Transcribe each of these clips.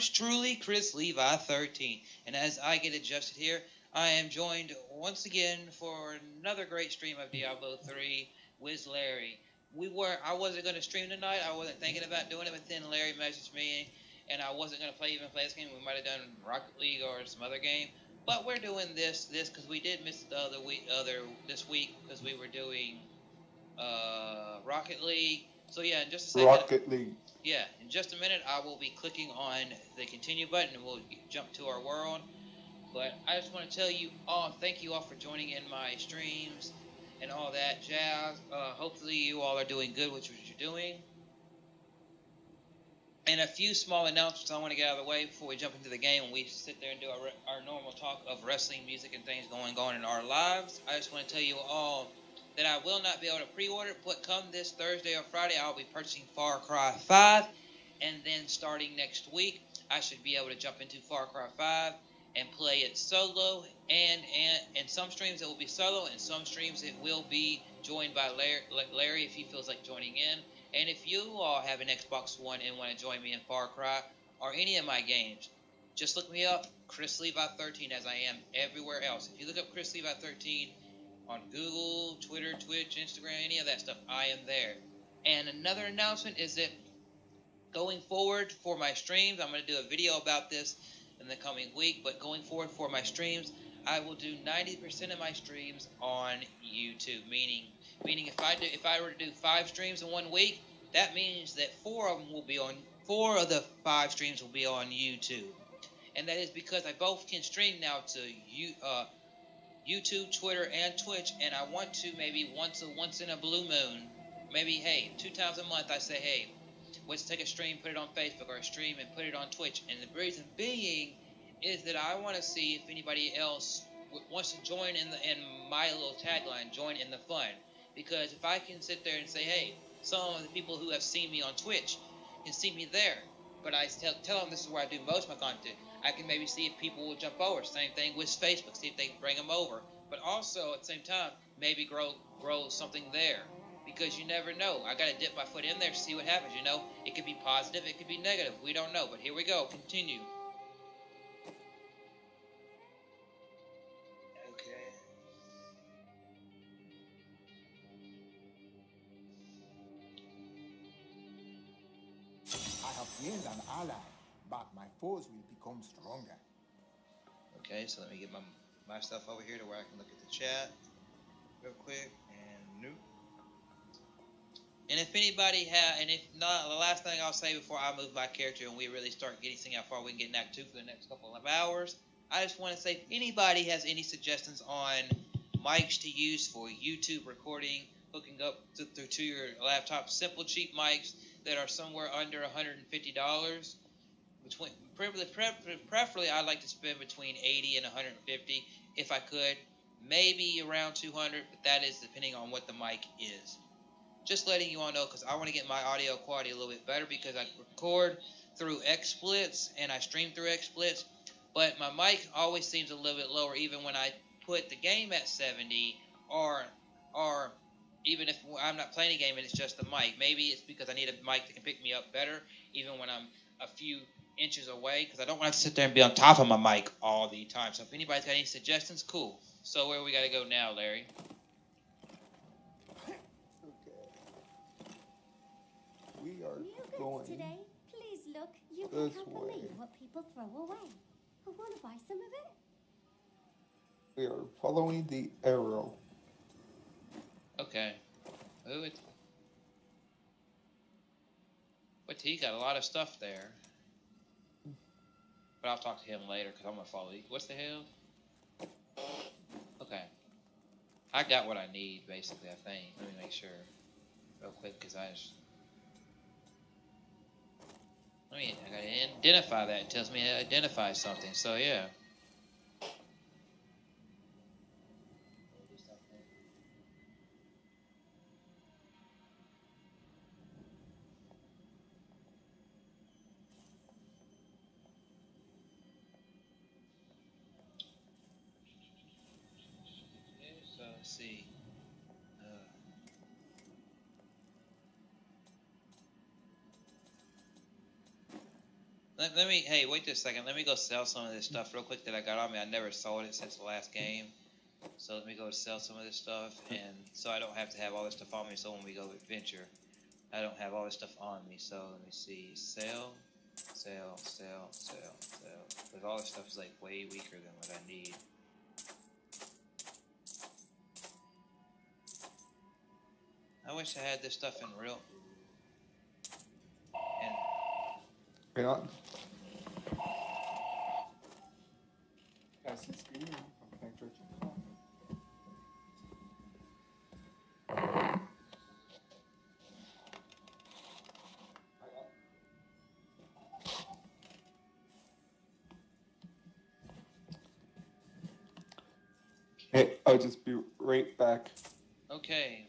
yours truly, Chrislevi13. And as I get adjusted here, I am joined once again for another great stream of Diablo 3 with Larry. I wasn't going to stream tonight. I wasn't thinking about doing it, but then Larry messaged me, and I wasn't going to play this game. We might have done Rocket League or some other game. But we're doing this because we did miss the this week because we were doing Rocket League. So yeah, in just a second. Rocket League. Yeah, in just a minute I will be clicking on the continue button and we'll jump to our world. But I just want to tell you all, thank you all for joining in my streams and all that jazz. Hopefully you all are doing good with what you're doing. And a few small announcements I want to get out of the way before we jump into the game and we sit there and do our normal talk of wrestling, music, and things going on in our lives. I just want to tell you all that I will not be able to pre-order, but come this Thursday or Friday, I'll be purchasing Far Cry 5, and then starting next week, I should be able to jump into Far Cry 5 and play it solo, and some streams it will be solo, and some streams it will be joined by Larry if he feels like joining in. And if you all have an Xbox One and want to join me in Far Cry or any of my games, just look me up, Chrislevi13, as I am everywhere else. If you look up Chrislevi13 on Google, Twitter, Twitch, Instagram, any of that stuff, I am there. And another announcement is that going forward for my streams, I'm going to do a video about this in the coming week, but going forward for my streams, I will do 90% of my streams on YouTube, meaning if I were to do 5 streams in 1 week, that means that 4 of the 5 streams will be on YouTube. And that is because I both can stream now to YouTube, Twitter, and Twitch, and I want to maybe once in a blue moon, maybe, hey, 2 times a month I say, hey, let's take a stream, put it on Facebook, or a stream and put it on Twitch. And the reason being is that I want to see if anybody else wants to join in my little tagline, join in the fun. Because if I can sit there and say, hey, some of the people who have seen me on Twitch can see me there, but I tell them this is where I do most of my content, I can maybe see if people will jump over. Same thing with Facebook, see if they can bring them over. But also, at the same time, maybe grow something there. Because you never know. I got to dip my foot in there to see what happens, you know. It could be positive, it could be negative. We don't know. But here we go. Continue. Okay. I have gained an ally, but my foes will become stronger. Okay, so let me get my stuff over here to where I can look at the chat real quick. And nope. And if anybody and if not, the last thing I'll say before I move my character and we really start seeing how far we can get in Act 2 for the next couple of hours, I just want to say if anybody has any suggestions on mics to use for YouTube recording, hooking up to your laptop, simple cheap mics that are somewhere under $150, preferably I'd like to spend between $80 and $150 if I could, maybe around $200, but that is depending on what the mic is. Just letting you all know, because I want to get my audio quality a little bit better, because I record through XSplits and I stream through XSplits, but my mic always seems a little bit lower even when I put the game at 70, or even if I'm not playing a game and it's just the mic. Maybe it's because I need a mic that can pick me up better even when I'm a few inches away, because I don't want to sit there and be on top of my mic all the time. So if anybody's got any suggestions, cool. So where we got to go now, Larry? We are New going goods today. Please look. You this can't way. believe what people throw away. I want to buy some of it. We are following the arrow. Okay. But he got a lot of stuff there. But I'll talk to him later because I'm going to follow you. What's the hell? Okay. I got what I need, basically, I think. Let me make sure real quick because I got to identify that. It tells me to identify something. So, yeah. Let's see. Let me, hey, wait just a second. Let me go sell some of this stuff real quick that I got on me. I never sold it since the last game. So let me go sell some of this stuff, and so I don't have to have all this stuff on me. So when we go adventure, I don't have all this stuff on me. So let me see, sell. Because all this stuff is like way weaker than what I need. I wish I had this stuff in real. And Hang on. That's the screen from Pantry Chicken. Hey, I'll just be right back. okay.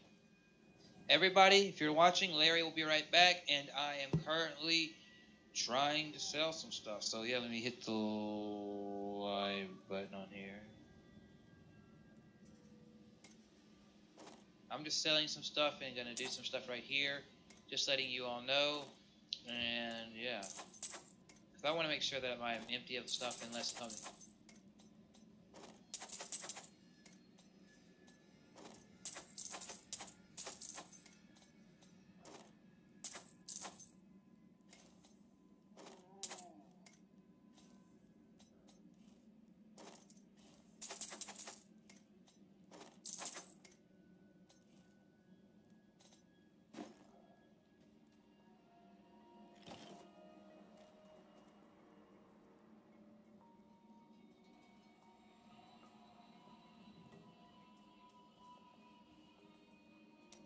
Everybody, if you're watching, Larry will be right back, and I am currently trying to sell some stuff. So yeah, let me hit the live button on here. I'm just selling some stuff and gonna do some stuff right here, just letting you all know. And yeah, because I want to make sure that I'm empty of stuff unless it comes.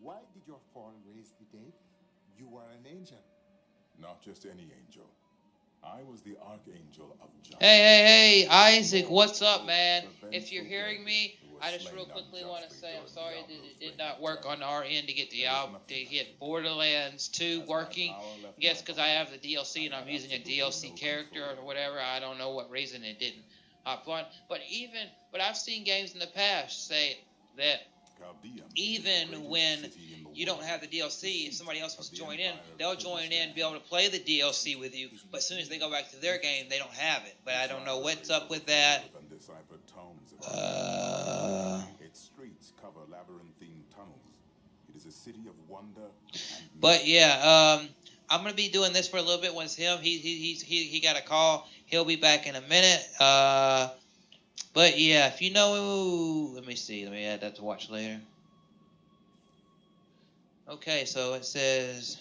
Why did your fall raise the dead? You were an angel. Not just any angel. I was the archangel of justice. Hey, Isaac, what's up, man? If you're hearing me, I just real quickly want to say I'm sorry that it did not work on our end to get Borderlands 2 working. Yes, because I have the DLC and I'm using a DLC character or whatever. I don't know what reason it didn't hop on. But I've seen games in the past say that even when you don't have the DLC, if somebody else wants to join in, they'll join in, be able to play the DLC with you, but as soon as they go back to their game, they don't have it. But I don't know what's up with that. Its streets cover labyrinthine tunnels. It is a city of wonder. But yeah, I'm gonna be doing this for a little bit with him. He got a call. He'll be back in a minute. But yeah, if you know, let me see. Let me add that to watch later. Okay, so it says,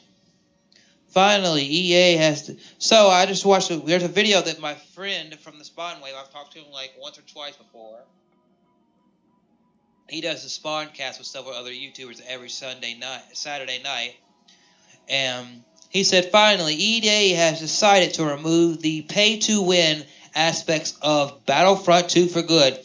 finally, EA has to. So I just watched. There's a video that my friend from the Spawn Wave, I've talked to him like once or twice before. He does the Spawn cast with several other YouTubers every Saturday night. And he said, finally, EA has decided to remove the pay-to-win aspects of Battlefront 2 for good.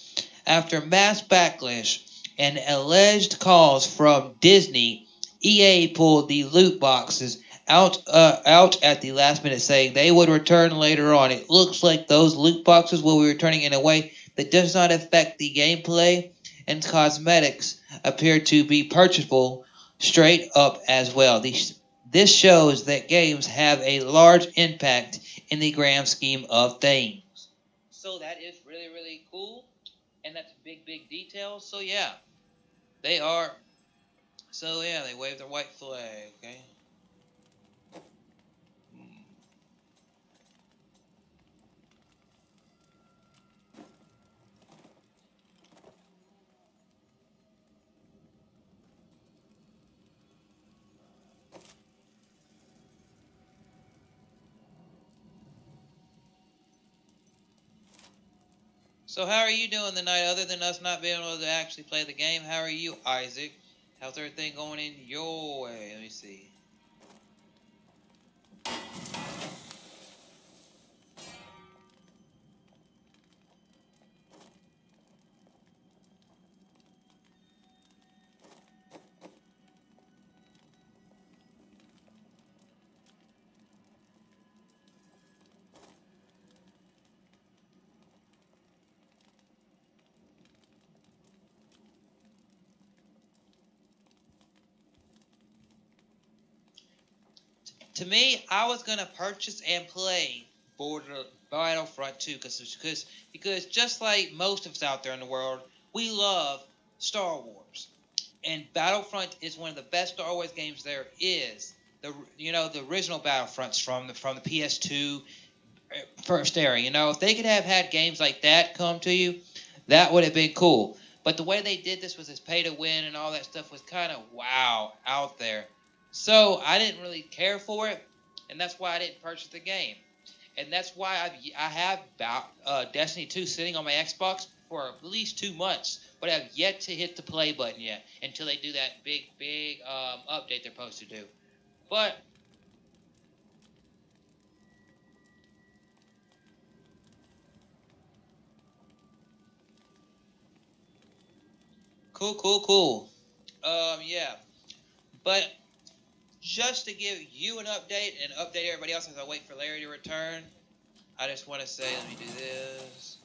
After mass backlash and alleged calls from Disney, EA pulled the loot boxes out at the last minute, saying they would return later on. It looks like those loot boxes will be returning in a way that does not affect the gameplay, and cosmetics appear to be purchasable straight up as well. This shows that games have a large impact in the grand scheme of things. So that is really, really cool, and that's a big detail. So yeah, they are. So yeah, they wave their white flag, okay? So how are you doing tonight, other than us not being able to actually play the game? How are you, Isaac? How's everything going in your way? Let me see. To me, I was going to purchase and play Battlefront 2 because just like most of us out there in the world, we love Star Wars, and Battlefront is one of the best Star Wars games there is. The original Battlefronts from the PS2 first era. If they could have had games like that come to you, that would have been cool. But the way they did this was this pay to win and all that stuff was kind of wow out there. So I didn't really care for it, and that's why I didn't purchase the game. And that's why I have Destiny 2 sitting on my Xbox for at least 2 months, but I've yet to hit the play button yet until they do that big update they're supposed to do. But cool. Yeah. But just to give you an update and update everybody else as I wait for Larry to return, I just want to say, let me do this.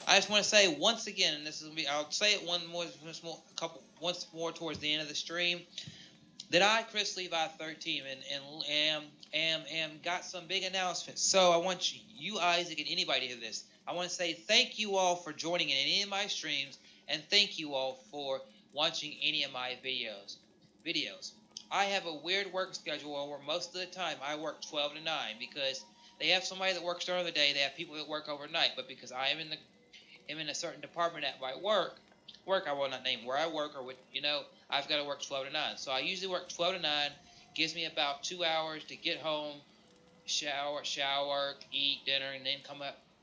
I just want to say once again, and this is I'll say it once more towards the end of the stream, that I, Chrislevi13, and got some big announcements. So I want you, Isaac, and anybody to hear this. I want to say thank you all for joining in any of my streams, and thank you all for watching any of my videos. I have a weird work schedule where most of the time I work 12 to 9 because they have somebody that works during the day. They have people that work overnight, but because I am in a certain department at my work I will not name where I work or what, I've got to work 12 to 9. So I usually work 12 to 9, gives me about 2 hours to get home, shower, eat dinner, and then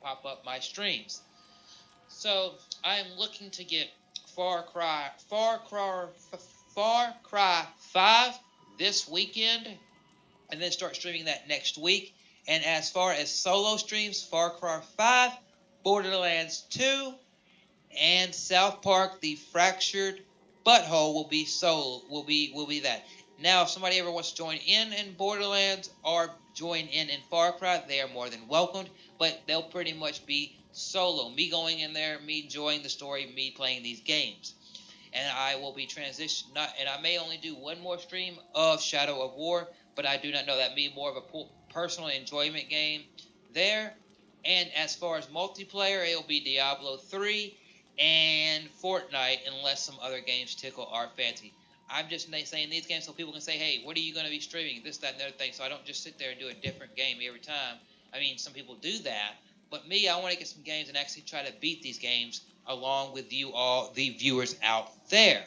pop up my streams. So I am looking to get Far Cry 5 this weekend, and then start streaming that next week. And as far as solo streams, Far Cry 5, Borderlands 2, and South Park: The Fractured Butthole will be that. Now, if somebody ever wants to join in Borderlands or join in Far Cry, they are more than welcomed. But they'll pretty much be solo. Me going in there, me enjoying the story, me playing these games. And I will be and I may only do one more stream of Shadow of War, but I do not know that be more of a personal enjoyment game there. And as far as multiplayer, it'll be Diablo 3 and Fortnite, unless some other games tickle our fancy. I'm just saying these games so people can say, hey, what are you going to be streaming? This, that, and the other thing. So I don't just sit there and do a different game every time. I mean, some people do that. But me, I want to get some games and actually try to beat these games along with you all, the viewers out there.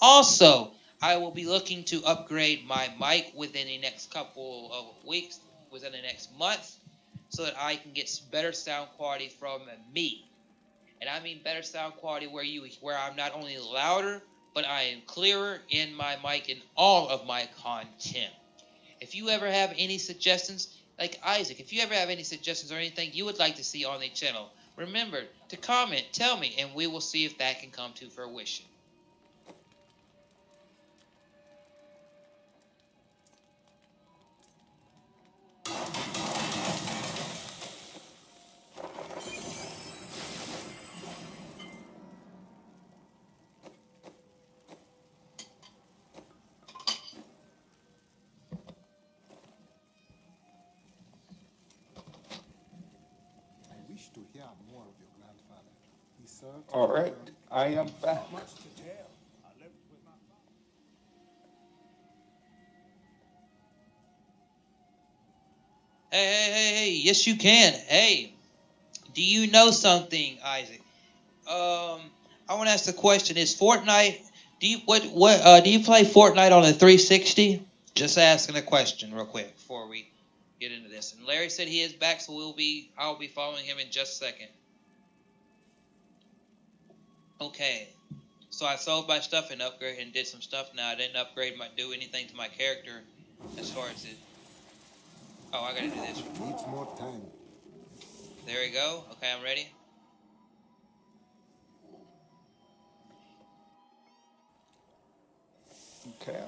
Also, I will be looking to upgrade my mic within the next couple of weeks, within the next month, so that I can get better sound quality from me. And I mean better sound quality where I'm not only louder, but I am clearer in my mic in all of my content. If you ever have any suggestions, like Isaac, if you ever have any suggestions or anything you would like to see on the channel, remember to comment, tell me, and we will see if that can come to fruition. To hear more of your grandfather. He served. All right, I am back. Much to tell. I lived with my father. Hey, yes you can. Hey, do you know something, Isaac? I want to ask the question: is Fortnite? Do you play Fortnite on the 360? Just asking a question real quick before we get into this. And Larry said he is back, so I'll be following him in just a second. Okay. So I sold my stuff and upgraded and did some stuff. Now I didn't do anything to my character as far as it. Oh, I gotta do this. Needs more time. There we go. Okay, I'm ready. Okay.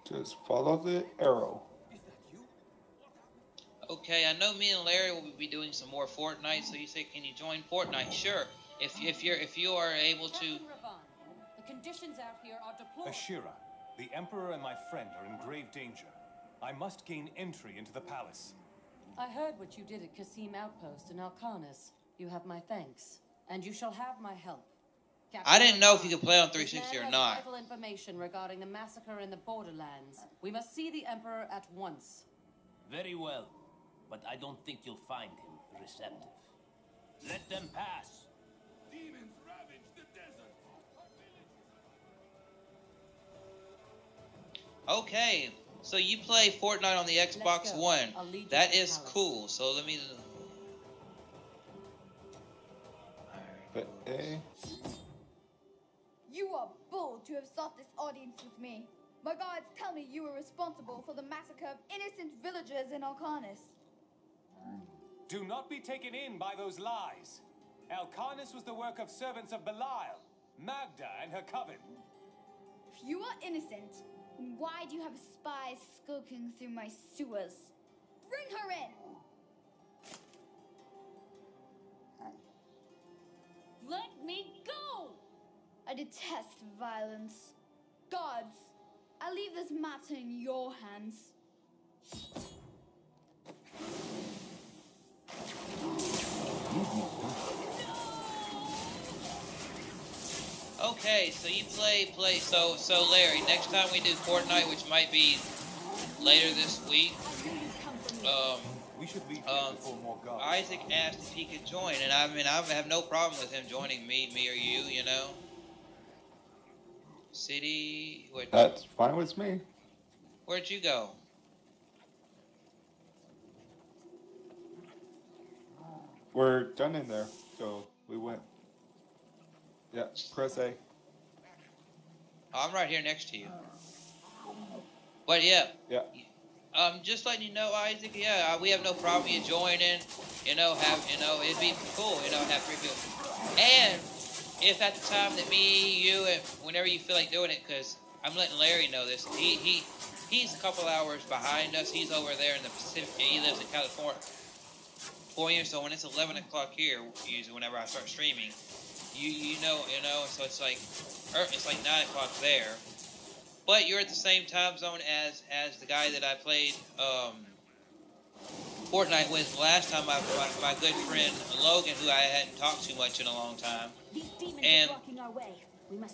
Just follow the arrow. Okay, I know me and Larry will be doing some more Fortnite, so you say, can you join Fortnite? Sure. If you are able to. The conditions out here are deplorable. Ashira, the Emperor and my friend are in grave danger. I must gain entry into the palace. I heard what you did at Qasim Outpost in Alcarnis. You have my thanks, and you shall have my help. Captain I didn't know if you Arcan, could play on this 360 man or has not. vital information regarding the massacre in the borderlands. We must see the Emperor at once. Very well, but I don't think you'll find him receptive. Let them pass. Demons ravage the desert. Okay, so you play Fortnite on the Xbox go. One. I'll lead you That to the is palace. cool. So let me. But A. You are bold to have sought this audience with me. My guards tell me you were responsible for the massacre of innocent villagers in Alcarnis. Do not be taken in by those lies. Alcarnis was the work of servants of Belial, Magda and her coven. If you are innocent, then why do you have spies skulking through my sewers? Bring her in! Let me go! I detest violence. Guards, I leave this matter in your hands. Okay, so you play. So Larry, next time we do Fortnite, which might be later this week, We should leave here before more guards. Isaac asked if he could join, and I mean I have no problem with him joining me or you. You know. City. That's fine with me. Where'd you go? We're done in there, so we went. Yeah, press A. I'm right here next to you. But yeah. Yeah. Just letting you know, Isaac. Yeah, we have no problem you joining. It'd be cool. Have 3 people. And if at the time that me, you, and whenever you feel like doing it, because I'm letting Larry know this. He's a couple hours behind us. He's over there in the Pacific. He lives in California. So when it's 11 o'clock here, usually whenever I start streaming, so it's like 9 o'clock there. But you're at the same time zone as the guy that I played Fortnite with last time. My good friend Logan, who I hadn't talked to much in a long time. And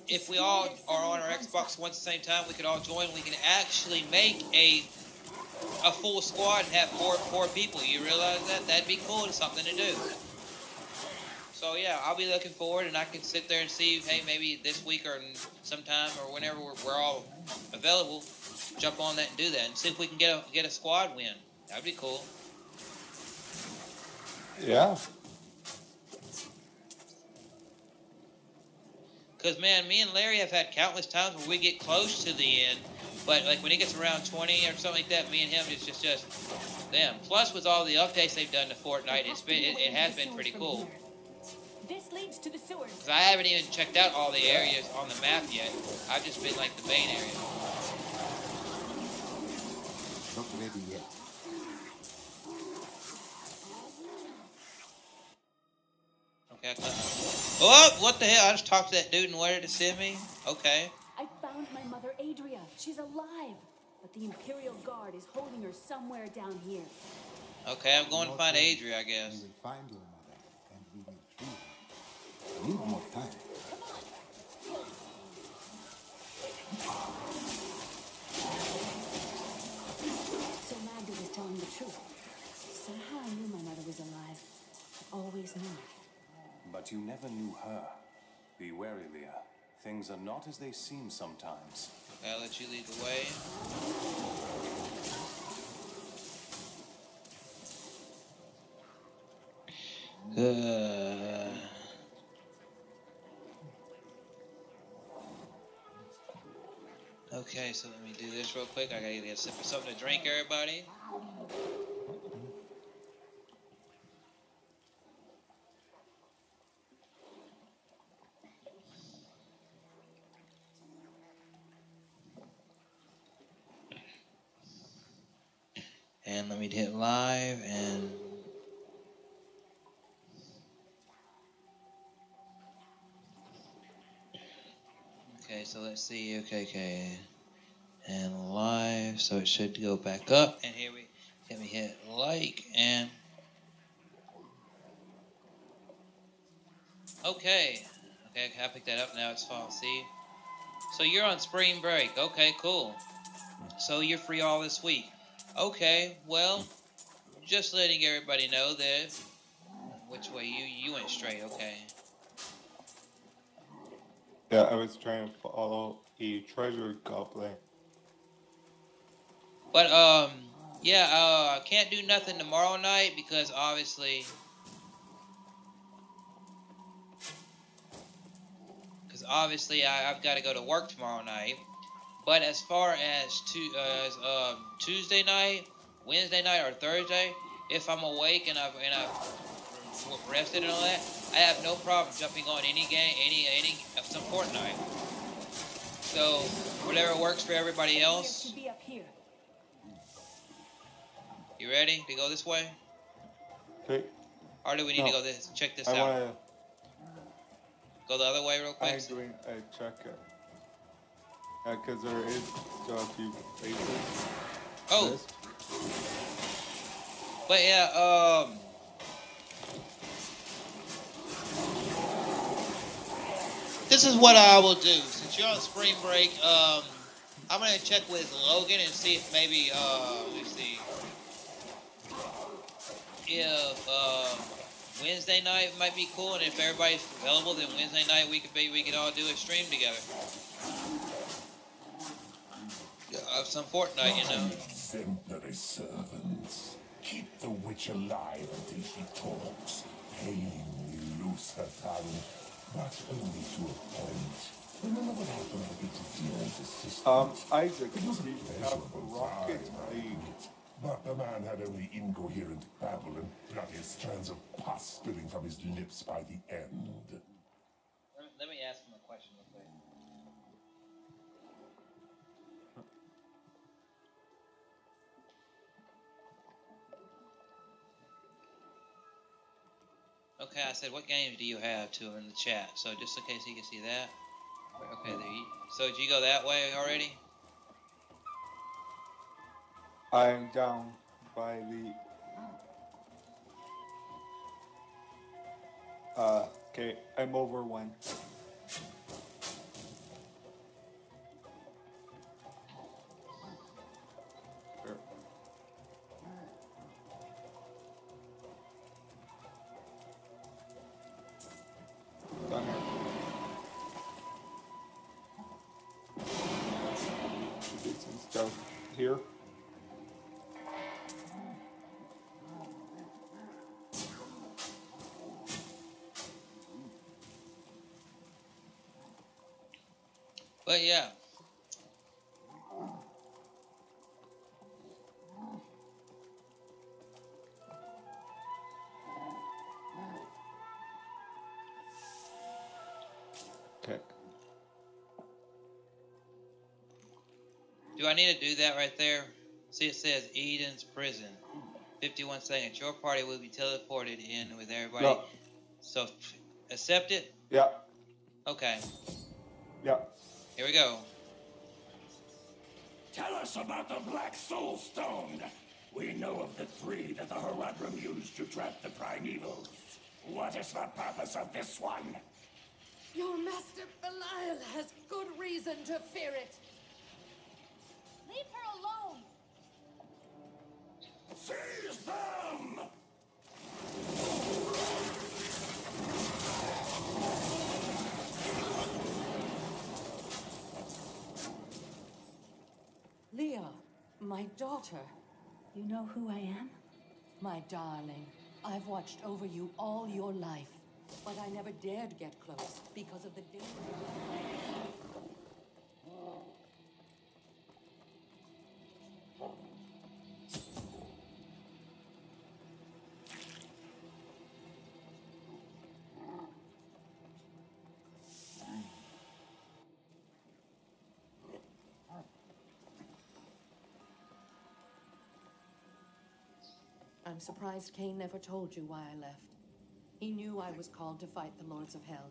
if we all are on our Xbox One at the same time, we could all join. We can actually make a full squad and have four people. You realize that? That'd be cool. It's something to do. So yeah, I'll be looking forward, and I can sit there and see, hey, maybe this week or sometime or whenever we're all available, jump on that and do that, and see if we can get a squad win. That'd be cool. Yeah. Because man, me and Larry have had countless times where we get close to the end, but like when it gets around 20 or something like that, me and him it's just them. Plus with all the updates they've done to Fortnite, it has been pretty cool. This leads to the sewers. Because I haven't even checked out all the areas on the map yet. I've just been like the main area. Not ready yet. Okay. Oh, what the hell? I just talked to that dude and wanted to send me? Okay. I found my mother Adria. She's alive. But the Imperial Guard is holding her somewhere down here. Okay, I'm going to find Adria, I We guess. will find your mother, and we will free her. Need more time. So Magda was telling the truth. Somehow I knew my mother was alive. I always knew. But you never knew her. Be wary, Leah. Things are not as they seem sometimes. Okay, I'll let you lead the way. Okay, so let me do this real quick. I gotta get a sip of something to drink, everybody. And let me hit live and okay, so let's see. Okay. And live, so it should go back up. And here we let me hit like and okay, I picked that up now. It's fall. See, so you're on spring break. Okay, cool. So you're free all this week. Okay, well, just letting everybody know that which way you went straight. Okay. Yeah, I was trying to follow a treasure goblin. But yeah, I can't do nothing tomorrow night because obviously. I've got to go to work tomorrow night. But as far as Tuesday night, Wednesday night, or Thursday, if I'm awake and I've rested and all that, I have no problem jumping on any game, any some Fortnite. So whatever works for everybody else. You ready to go this way? Okay. Or do we need to go this? Check this out. Wanna... Go the other way real quick. I'm doing a check it. Because there is still a few places. Oh. But yeah, this is what I will do. Since you're on spring break, I'm going to check with Logan and see if maybe, let me see. If, Wednesday night might be cool, and if everybody's available, then Wednesday night we could all do a stream together. Of some Fortnite, you know. Exemplary servants. Keep the witch alive until she talks. Painfully loose her tongue, but only to a point. Remember what happened with Diablo's assistant? Isaac, it was a we have a rocket league. But the man had only incoherent babble and bloody strands of pus spilling from his lips by the end. Let me ask him a question real quick. Okay, I said, what games do you have to in the chat? So just in case you can see that. Okay, there you. So did you go that way already? I'm down by the... okay, I'm over one. Sure. Done here. Get some stuff here. But yeah. Okay. Do I need to do that right there? See, it says Eden's prison. 51 seconds. Your party will be teleported in with everybody. No. So, accept it? Yeah. Okay. Yeah. Here we go. Tell us about the Black Soul Stone. We know of the three that the Herodrum used to trap the primevals. What is the purpose of this one? Your master Belial has good reason to fear it. Leave her alone. Seize them! Leah, my daughter. You know who I am? My darling, I've watched over you all your life, but I never dared get close because of the danger. I'm surprised Cain never told you why I left. He knew I was called to fight the Lords of Hell,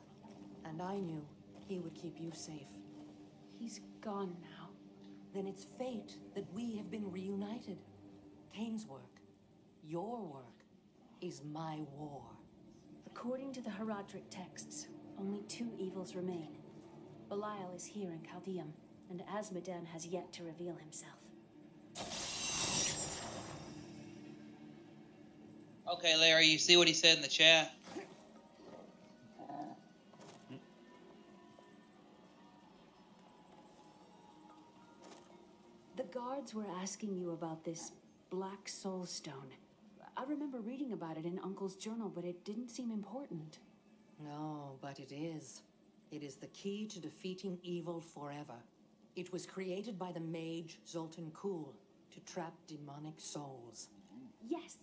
and I knew he would keep you safe. He's gone now. Then it's fate that we have been reunited. Cain's work, your work, is my war. According to the Herodric texts, only 2 evils remain. Belial is here in Chaldeum, and Azmodan has yet to reveal himself. Okay, Larry, you see what he said in the chat? The guards were asking you about this Black Soul Stone. I remember reading about it in Uncle's journal, but it didn't seem important. No, but it is. It is the key to defeating evil forever. It was created by the mage Zoltan Kuhl to trap demonic souls. Yes,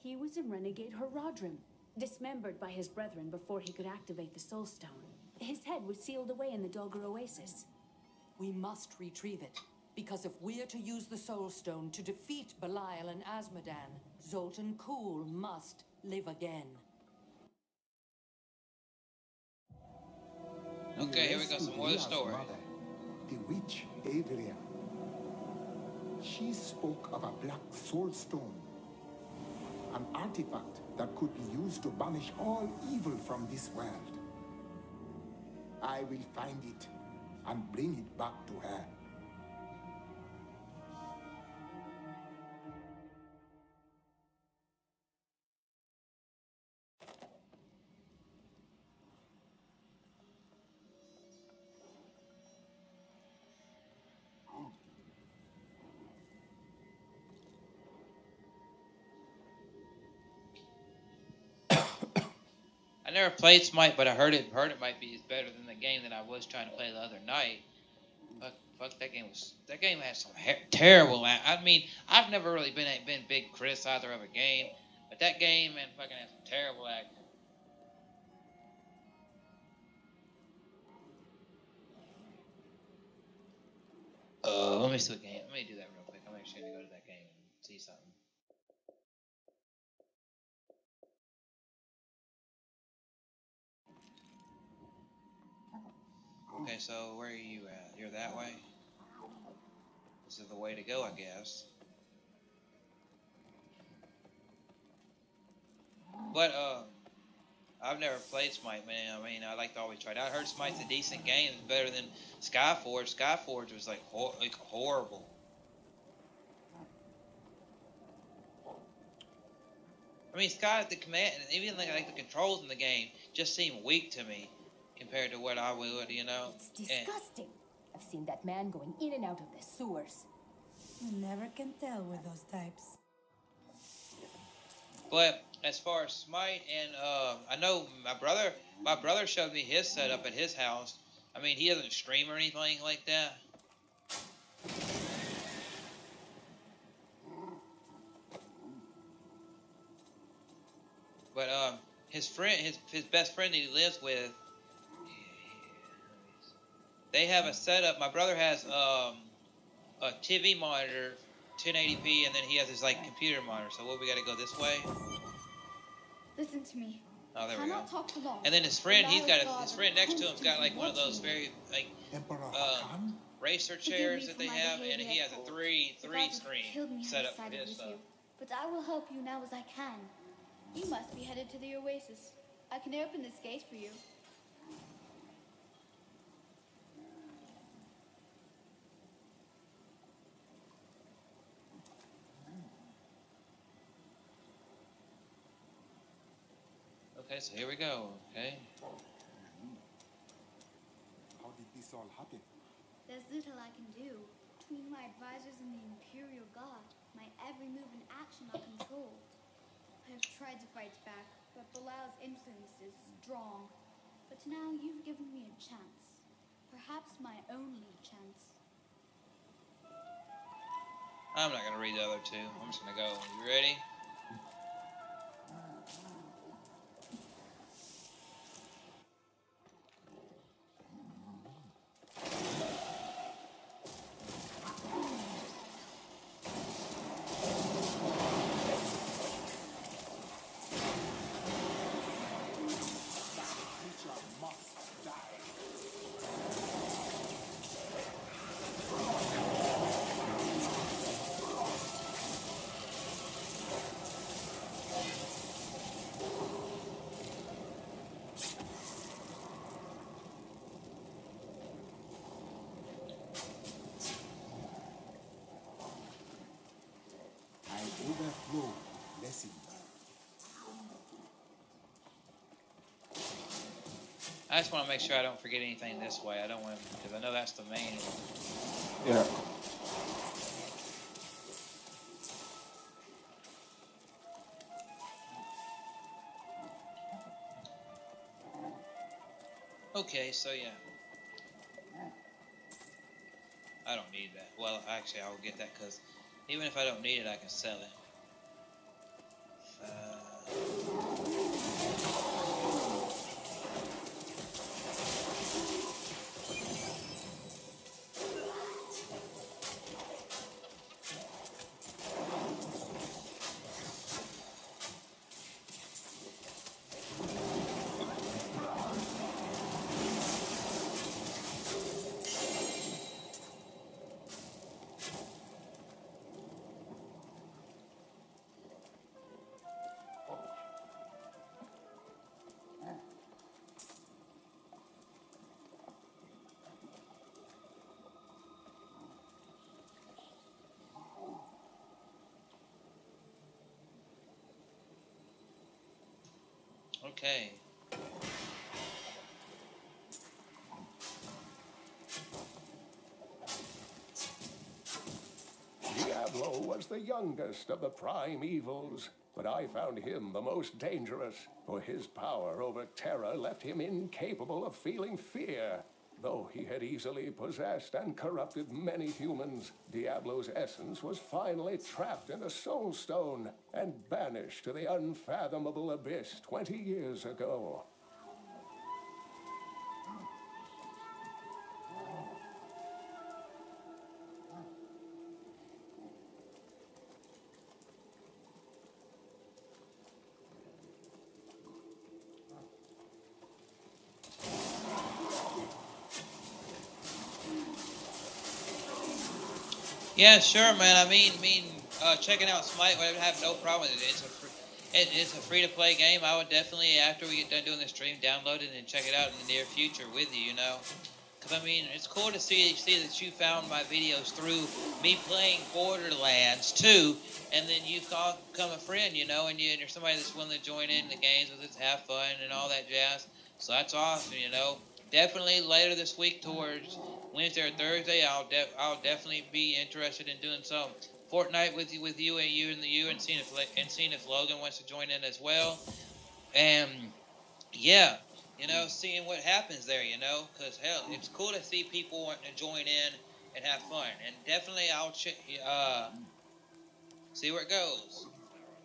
he was a renegade Herodrim, dismembered by his brethren before he could activate the Soul Stone. His head was sealed away in the Dogger Oasis. We must retrieve it, because if we're to use the Soul Stone to defeat Belial and Azmodan, Zoltan Kuhl must live again. Okay, here we go, some more of the story. Mother, the witch Adria. She spoke of a black soul stone, an artifact that could be used to banish all evil from this world. I will find it and bring it back to her. I never played Smite, but I heard it might be better than the game that I was trying to play the other night. Fuck, that game had some terrible. I mean, I've never really been big criticizer of a game, but that game, man, fucking had some terrible acting. Let me see what game. Let me do that real quick. I'm actually gonna go to that game and see something. Okay, so where are you at? You're that way? This is the way to go, I guess. But, I've never played Smite, man. I mean, I like to always try it out. I heard Smite's a decent game. It's better than Skyforge. Skyforge was, like horrible. I mean, the command, even like the controls in the game just seem weak to me compared to what I would, you know. It's disgusting. I've seen that man going in and out of the sewers. You never can tell with those types. But as far as Smite and I know my brother showed me his setup at his house. I mean, he doesn't stream or anything like that. But his best friend that he lives with, they have a setup. My brother has a TV monitor, 1080p, and then he has his like computer monitor. So what, we got to go this way? Listen to me. Oh, there we go. Cannot talk too long. And then his friend, his friend next to him's got like one of those very like racer chairs that they have, and he has a three screen setup for his stuff. But I will help you now as I can. You must be headed to the Oasis. I can open this gate for you. Okay, so here we go. Okay. How did this all happen? There's little I can do. Between my advisors and the Imperial Guard, my every move and action are controlled. I have tried to fight back, but Belial's influence is strong. But now you've given me a chance. Perhaps my only chance. I'm not gonna read the other two. I'm just gonna go. You ready? I just want to make sure I don't forget anything this way. I don't want to, because I know that's the main one. Yeah. Okay, so yeah. I don't need that. Well, actually, I'll get that because even if I don't need it, I can sell it. Okay. Diablo was the youngest of the prime evils, but I found him the most dangerous, for his power over terror left him incapable of feeling fear. Though he had easily possessed and corrupted many humans, Diablo's essence was finally trapped in a soul stone and banished to the unfathomable abyss 20 years ago. Yeah, sure, man. I mean, checking out Smite, I would have no problem with it. It's a free-to-play game. I would definitely, after we get done doing the stream, download it and check it out in the near future with you, you know. Because, I mean, it's cool to see that you found my videos through me playing Borderlands 2, and then you've become a friend, you know, and you're somebody that's willing to join in the games with us, have fun, and all that jazz. So that's awesome, you know. Definitely later this week towards Wednesday or Thursday, I'll definitely be interested in doing some Fortnite with you and seeing if Logan wants to join in as well. And yeah, you know, seeing what happens there, you know, because hell, it's cool to see people wanting to join in and have fun. And definitely I'll see where it goes.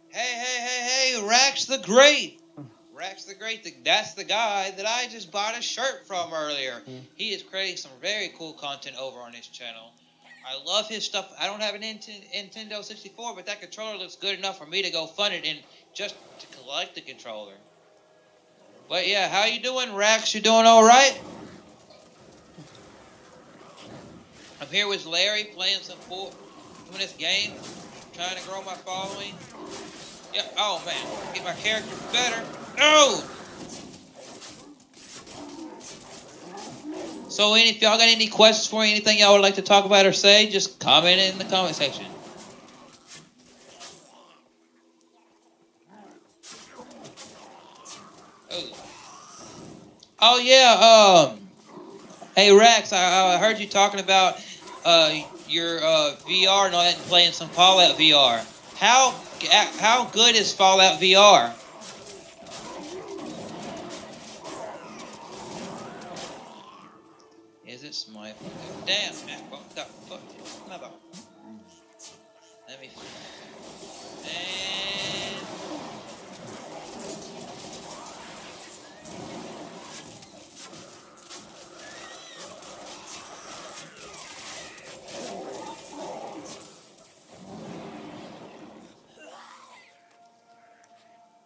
Hey, Rax the Great. Rax the Great, that's the guy that I just bought a shirt from earlier. He is creating some very cool content over on his channel. I love his stuff. I don't have an Nintendo 64, but that controller looks good enough for me to go fund it and just to collect the controller. But yeah, how you doing, Rax? You doing all right? I'm here with Larry playing doing this game, trying to grow my following. Yeah. Oh man, get my character better. No. So, if y'all got any questions for me, anything y'all would like to talk about or say, just comment in the comment section. Oh yeah. Hey Rex, I heard you talking about your VR and all that, and playing some Fallout VR. How good is Fallout VR? Is it Smite? Damn, man. What the fuck? Mother. Let me. And.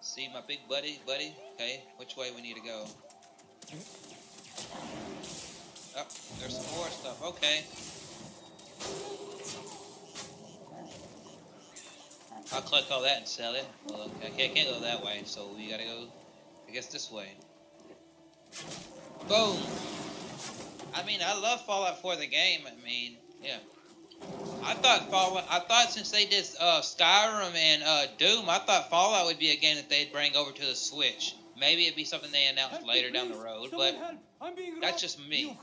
See my big buddy? Okay, which way we need to go? Oh, there's some more stuff. Okay. I'll collect all that and sell it. Well, I can't go that way, so we gotta go, I guess, this way. Boom! I mean, I love Fallout 4 the game. I mean, yeah. I thought since they did Skyrim and Doom, I thought Fallout would be a game that they'd bring over to the Switch. Maybe it'd be something they announce later down the road, but that's just me.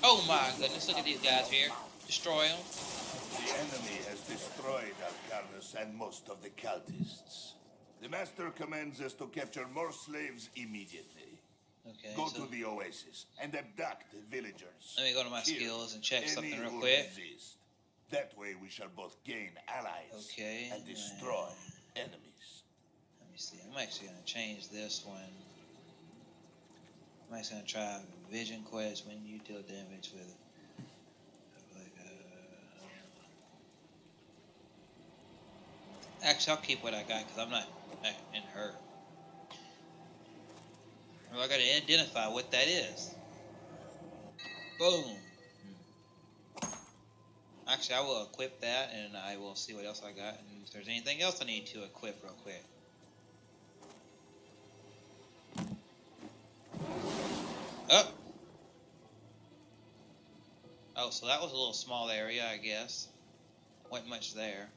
Oh my goodness, look at these guys here. Destroy them. The enemy has destroyed Alcarnus and most of the cultists. The Master commands us to capture more slaves immediately. Okay, go to the oasis and abduct the villagers. Let me go to my skills and check something real quick. Resist. That way we shall both gain allies and destroy enemies. Let me see. I'm actually going to change this one. I'm actually going to try Vision Quest when you deal damage with it. Actually, I'll keep what I got because I'm not in hurt. Well, I got to identify what that is. Boom. Actually, I will equip that, and I will see what else I got, and if there's anything else I need to equip real quick. Oh. Oh, so that was a little small area, I guess. Wasn't much there.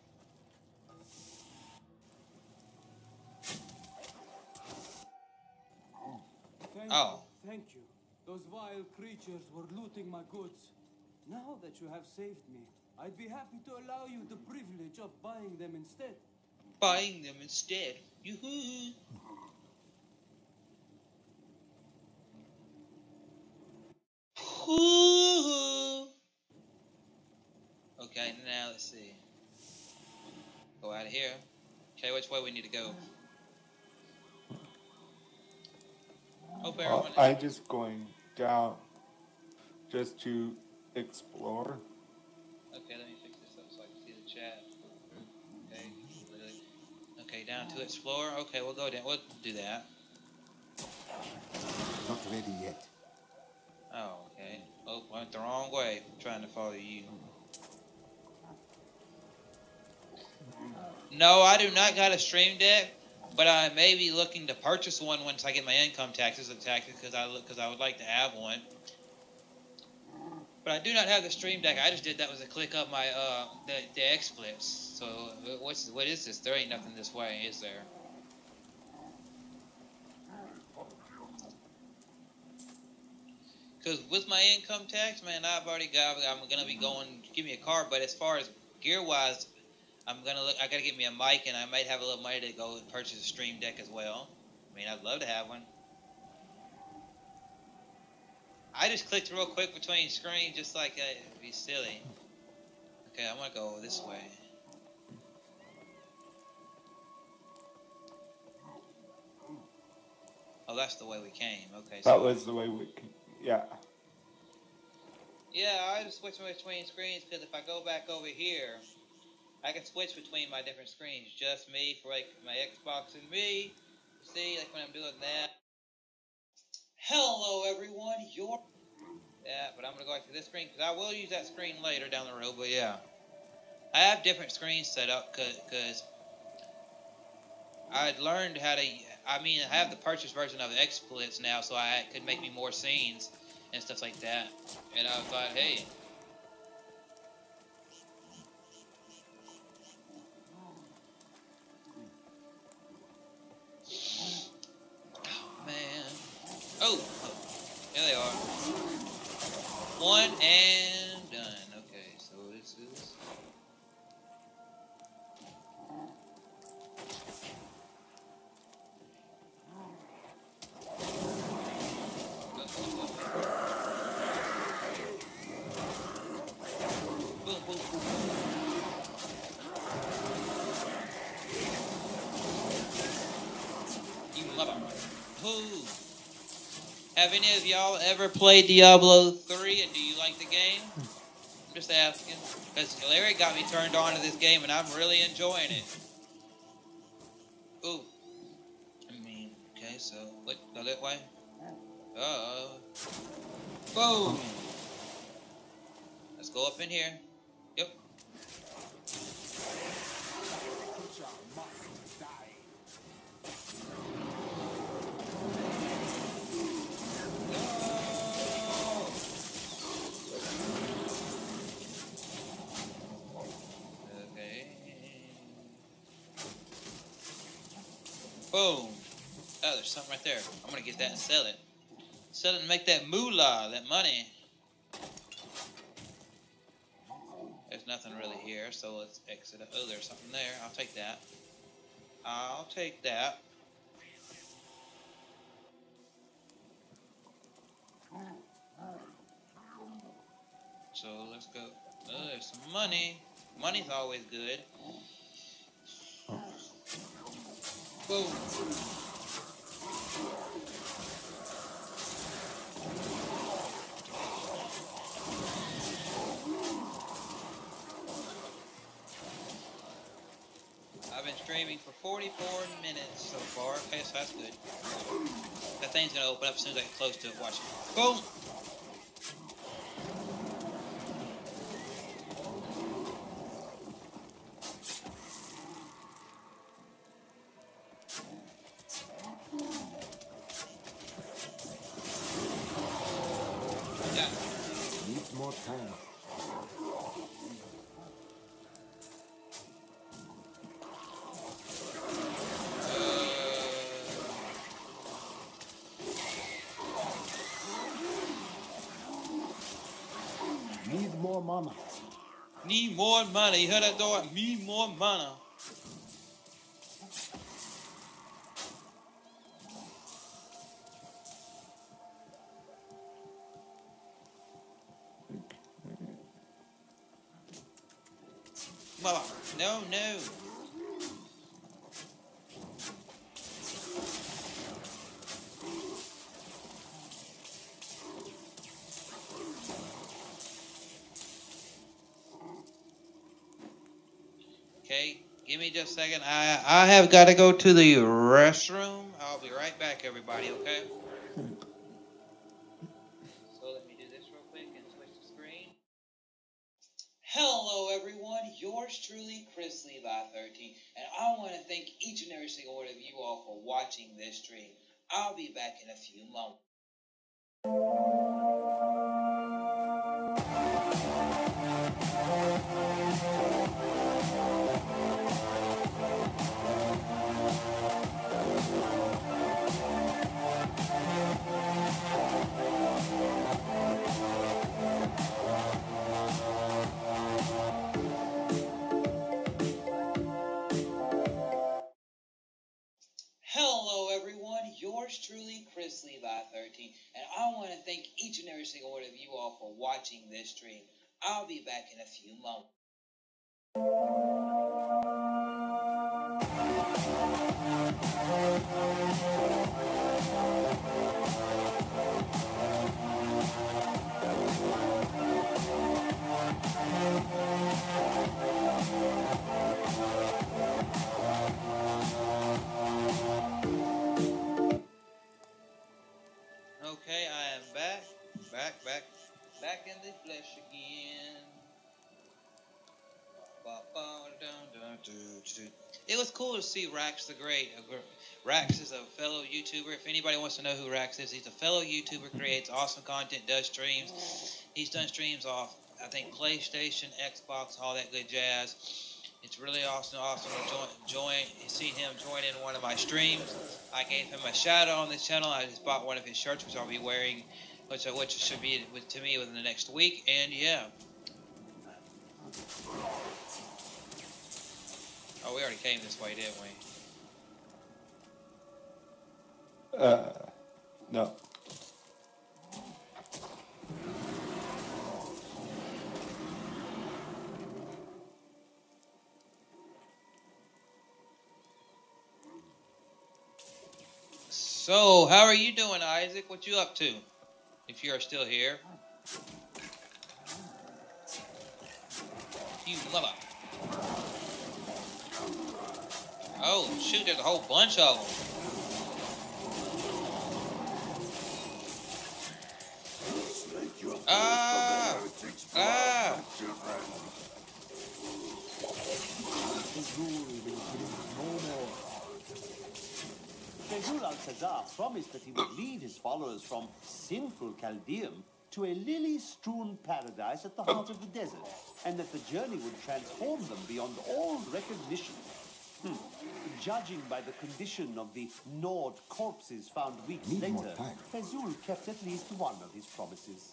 Thank you. Those vile creatures were looting my goods. Now that you have saved me, I'd be happy to allow you the privilege of buying them instead. Buying them instead? Yoo-hoo! Okay, now let's see. Go out of here. Okay, which way we need to go? I'm just going down just to explore. Okay, let me fix this up so I can see the chat. Okay, okay, down to explore. Okay, we'll go down. We'll do that. Not ready yet. Oh, okay. Oh, went the wrong way. I'm trying to follow you. No, I do not got a stream deck. But I may be looking to purchase one once I get my income taxes because I would like to have one. But I do not have the stream deck. I just did that with a click of my the XSplits. So what is this? There ain't nothing this way, is there? Because with my income tax, man, I've already got. I'm gonna be going. Give me a car. But as far as gear wise, I gotta get me a mic, and I might have a little money to go and purchase a stream deck as well. I mean, I'd love to have one. I just clicked real quick between screens, just like it'd be silly. Okay, I'm gonna go this way. Oh, that's the way we came. Okay. That was the way we came. Yeah. Yeah, I just switch between screens because if I go back over here, I can switch between my different screens. Just me for like my Xbox and me. See, like when I'm doing that. Hello, everyone. Yeah, but I'm gonna go back to this screen because I will use that screen later down the road. But yeah, I have different screens set up because I'd learned how to. I mean, I have the purchase version of XSplits now, so I could make me more scenes and stuff like that. And I thought, hey. Oh, there they are. One and done. Okay, so this is. Boom, boom, boom. You mother. Who? Have any of y'all ever played Diablo 3 and do you like the game? I'm just asking. Because Larry got me turned on to this game and I'm really enjoying it. Ooh. I mean, okay, so, what, go that way? Boom! Let's go up in here. Yep. Boom. Oh, there's something right there. I'm gonna get that and sell it. Sell it and make that moolah, that money. There's nothing really here, so let's exit it. Oh, there's something there. I'll take that. I'll take that. So let's go. Oh, there's some money. Money's always good. Boom. I've been streaming for 44 minutes so far. Okay, so that's good. That thing's gonna open up as soon as I get close to it. Watch it. Boom! Yeah. Needs more time. Need more mana. Need more money. You heard that door? Need more money. Mama. No, no. Okay, give me just a second. I have got to go to the restroom. I'll be right back, everybody, okay? So let me do this real quick and switch the screen. Hello, everyone. Yours truly, Chrislevi13, and I want to thank each and every single one of you all for watching this stream. I'll be back in a few moments. Hello, everyone. Yours truly, Chrislevi13, and I want to thank each and every single one of you all for watching this stream. I'll be back in a few moments. Okay, I am back in the flesh again. It was cool to see Rax the Great. Rax is a fellow YouTuber. If anybody wants to know who Rax is, he's a fellow YouTuber, creates awesome content, does streams. He's done streams off, I think, PlayStation, Xbox, all that good jazz. It's really awesome to see him join in one of my streams. I gave him a shout out on this channel. I just bought one of his shirts, which I'll be wearing, which should be to me within the next week. And yeah. Oh, we already came this way, didn't we? No. So, how are you doing, Isaac? What you up to? If you are still here. You mother. Oh, shoot, there's a whole bunch of them. Ah! Shehul al-Khazar promised that he would lead his followers from sinful Chaldeum to a lily-strewn paradise at the heart of the desert, and that the journey would transform them beyond all recognition. Judging by the condition of the gnawed corpses found weeks Need more later, time. Fazul kept at least one of his promises.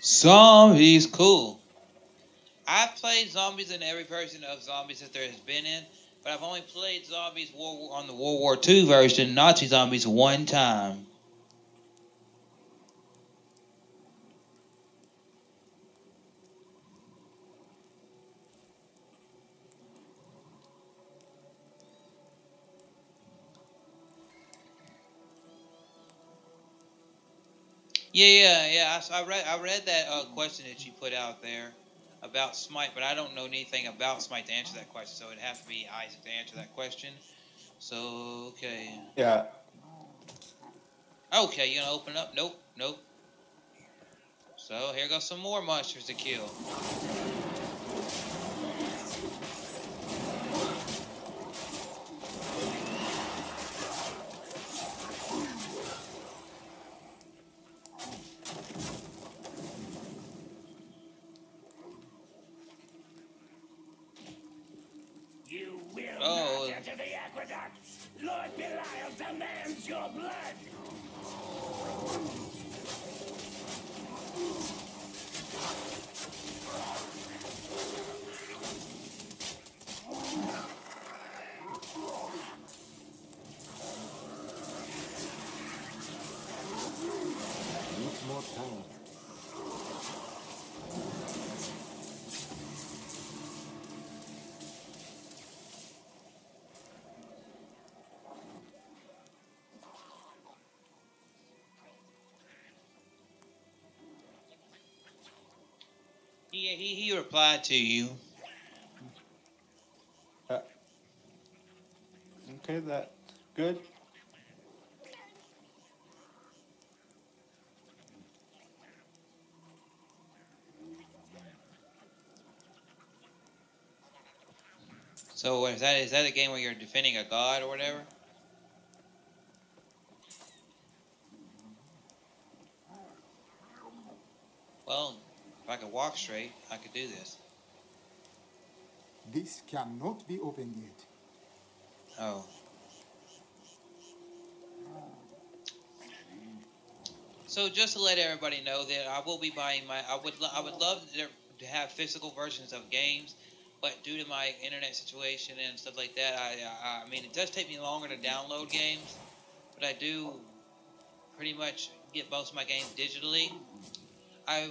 Zombies, cool. I've played zombies in every version of zombies that there has been in, but I've only played zombies on the World War II version, Nazi zombies, one time. Yeah. I read that question that you put out there about Smite, but I don't know anything about Smite to answer that question, so it'd have to be Isaac to answer that question. So, okay. Yeah. Okay, you gonna open up? Nope. So, here goes some more monsters to kill. To the aqueducts! Lord Belial demands your blood! Needs more time. He replied to you. Okay, that good. So is that a game where you're defending a god or whatever? Well, if I could walk straight, I could do this. This cannot be opened yet. Oh. So just to let everybody know that I will be buying I would love to have physical versions of games, but due to my internet situation and stuff like that, I mean it does take me longer to download games, but I do pretty much get most of my games digitally. I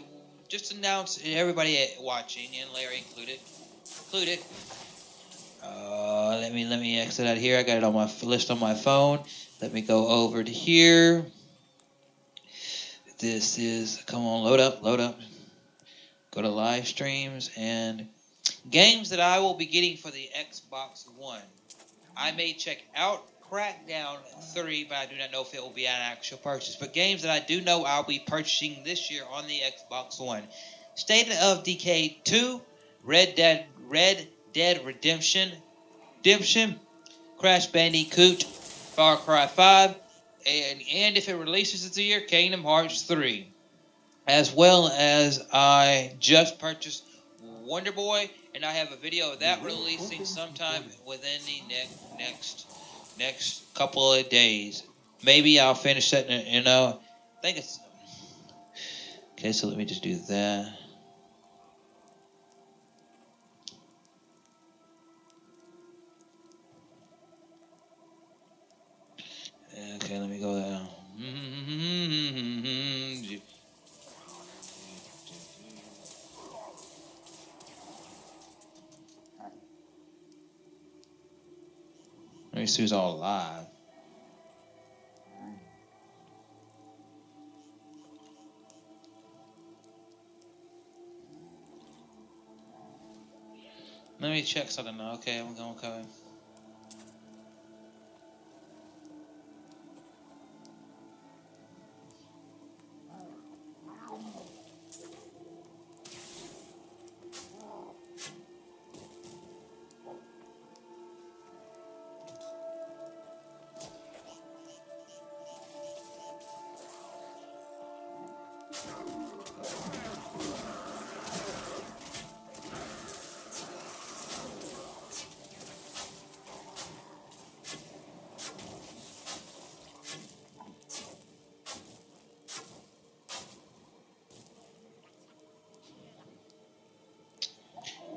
just announced everybody watching, and Larry included. Let me exit out here. I got it on my list on my phone. Let me go over to here. This is, come on, load up. Go to live streams and games that I will be getting for the Xbox One. I may check out Crackdown 3, but I do not know if it will be an actual purchase. But games that I do know I'll be purchasing this year on the Xbox One: State of Decay 2, Red Dead Redemption, Crash Bandicoot, Far Cry 5, and if it releases this year, Kingdom Hearts 3. As well as I just purchased Wonder Boy, and I have a video of that releasing sometime within the next couple of days. Maybe I'll finish that, I think it's... Okay, so let me just do that. Okay, let me go down. Sue's all alive. Let me check something now. Okay, I'm going to come.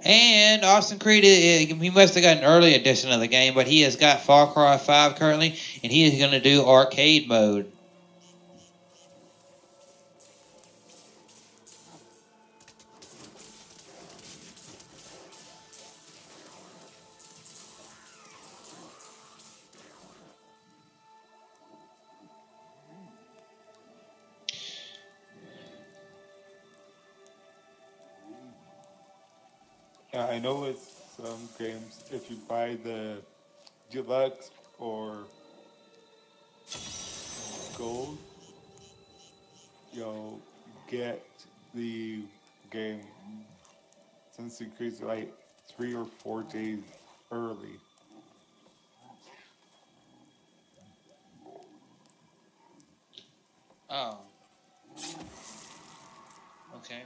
And Austin Creed, he must have got an early edition of the game, but he has got Far Cry 5 currently, and he is going to do arcade mode. Yeah, I know with some games, if you buy the deluxe or gold, you'll get the game since it increased like 3 or 4 days early. Oh. Okay.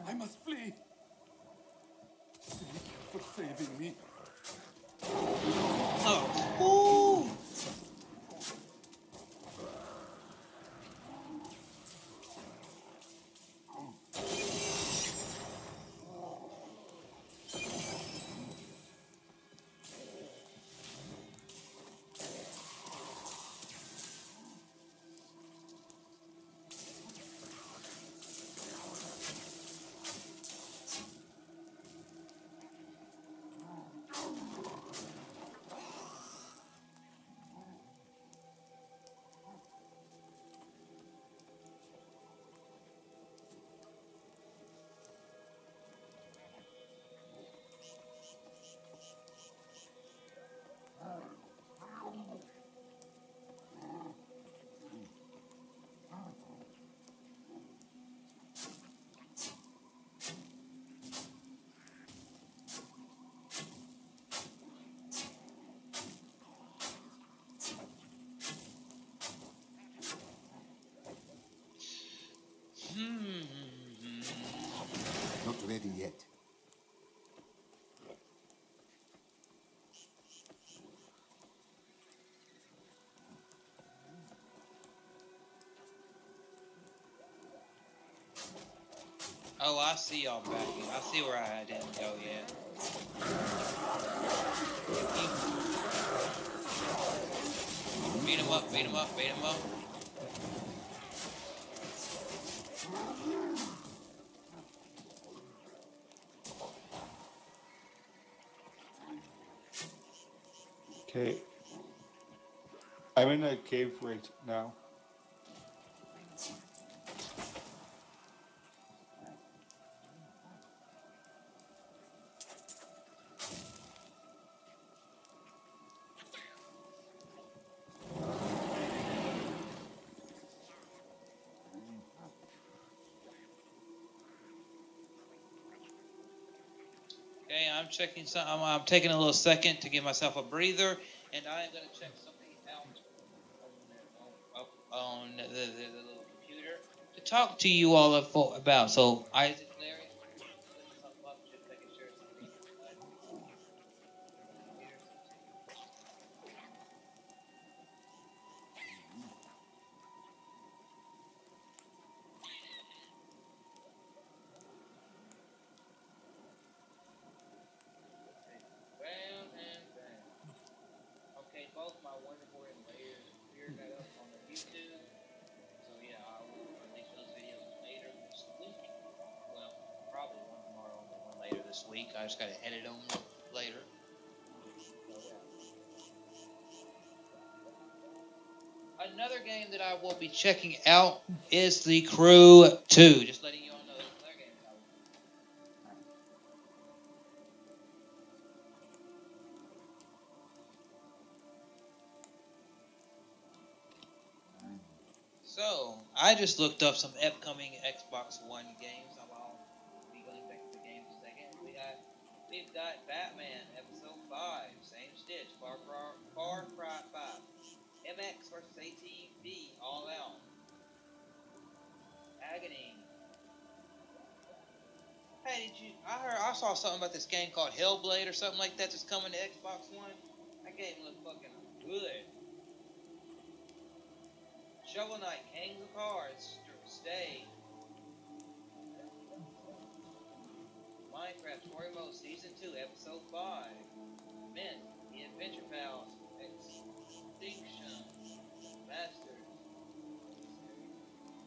I must flee. Thank you for saving me. Oh. Ooh. Not ready yet. Oh, I see y'all back here. I see where I didn't go yet. Beat him up, beat him up, beat him up. Okay. I'm in a cave right now. Okay, I'm checking something. I'm taking a little second to give myself a breather, and I am going to check something out on the little computer to talk to you all about. So, Isaac, Larry, putting something up, just making sure something. Round and round. Okay, both my wonderful and layers cleared that up on the YouTube. So yeah, I will release those videos later this week. this week. I just got to edit them later. Another game that I will be checking out is The Crew 2. Just letting you all know that's another game that I will. So, I just looked up some upcoming Xbox One games. I'll be going back to the game in a second. We've got Batman Episode 5, same stitch, Far Cry 5, MX vs. ATV, All Out, Agony. Hey, I saw something about this game called Hellblade or something like that that's coming to Xbox One. That game looked fucking good. Shovel Knight, Kings of Cards, Stay. Minecraft Story Mode Season 2, Episode 5. Mint, The Adventure Pals, Extinction, Masters.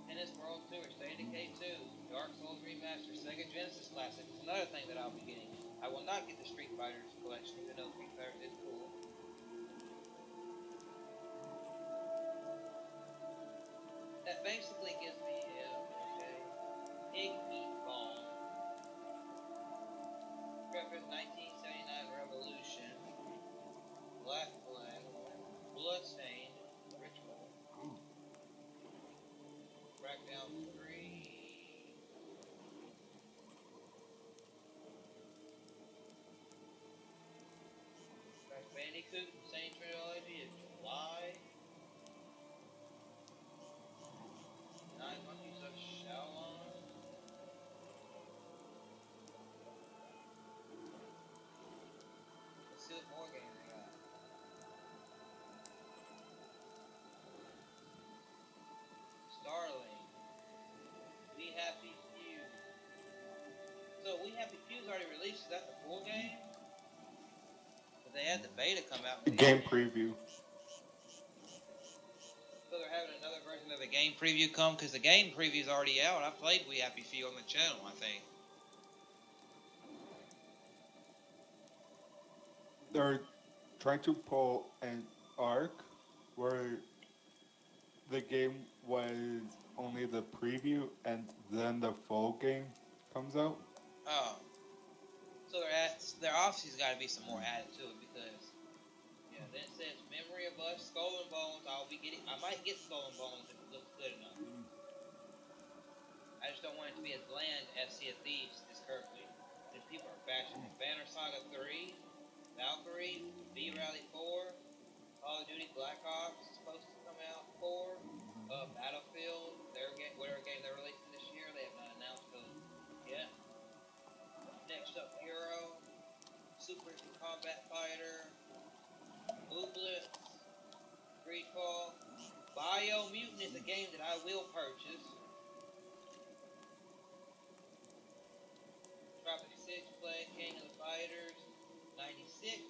Tennis World Tour, State of Decay 2, Dark Souls Remastered, Sega Genesis Classic. It's another thing that I'll be getting. I will not get the Street Fighters collection, even though Street Fighter is cool. That basically gives me Pig Meat Ball, Preface 1979 Revolution, Black Flag, Bloodstained, Ritual, Crackdown 3, Crash Bandicoot, Insane Trilogy is July. 9 Monkeys of Shaolin. Let's see what more games we got. Starling. We Happy Few. So We Happy Few's already released. Is that the full game? But they had the beta come out. Game preview. So they're having another version of the game preview come because the game preview's already out. I played We Happy Few on the channel, I think. They're trying to pull an arc where the game was only the preview and then the full game comes out. Oh. So there obviously got to be some more added to it because, yeah, then it says Memory of Us, Skull and Bones. I might get Skull and Bones if it looks good enough. I just don't want it to be as bland as Sea of Thieves is currently. Because people are bashing it. Banner Saga 3, Valkyrie, V-Rally 4, Call of Duty Black Ops is supposed to come out 4, Battlefield, whatever game they're releasing this year, they have not announced those yet. Next up, Hero, Super Combat Fighter, Blitz, Greedfall, Biomutant is a game that I will purchase. Tropic 6 Play, King of the Fighters, 96,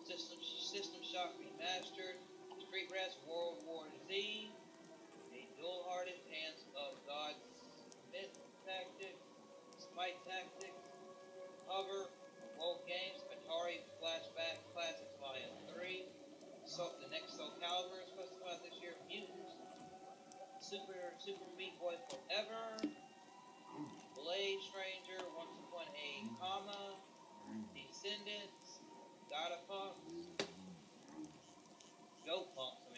System Shock Remastered, Street Rats World War Z, A Dual-Hearted Hands of God, Smith Tactics, Smite Tactics, Hover, Wolf Games, Atari Flashback Classics Volume 3, the next Soul Calibur is supposed to come out this year, Mutants, Super Meat Boy Forever, Blade Stranger, 121A, Descendants, God of Punks, Go Punks,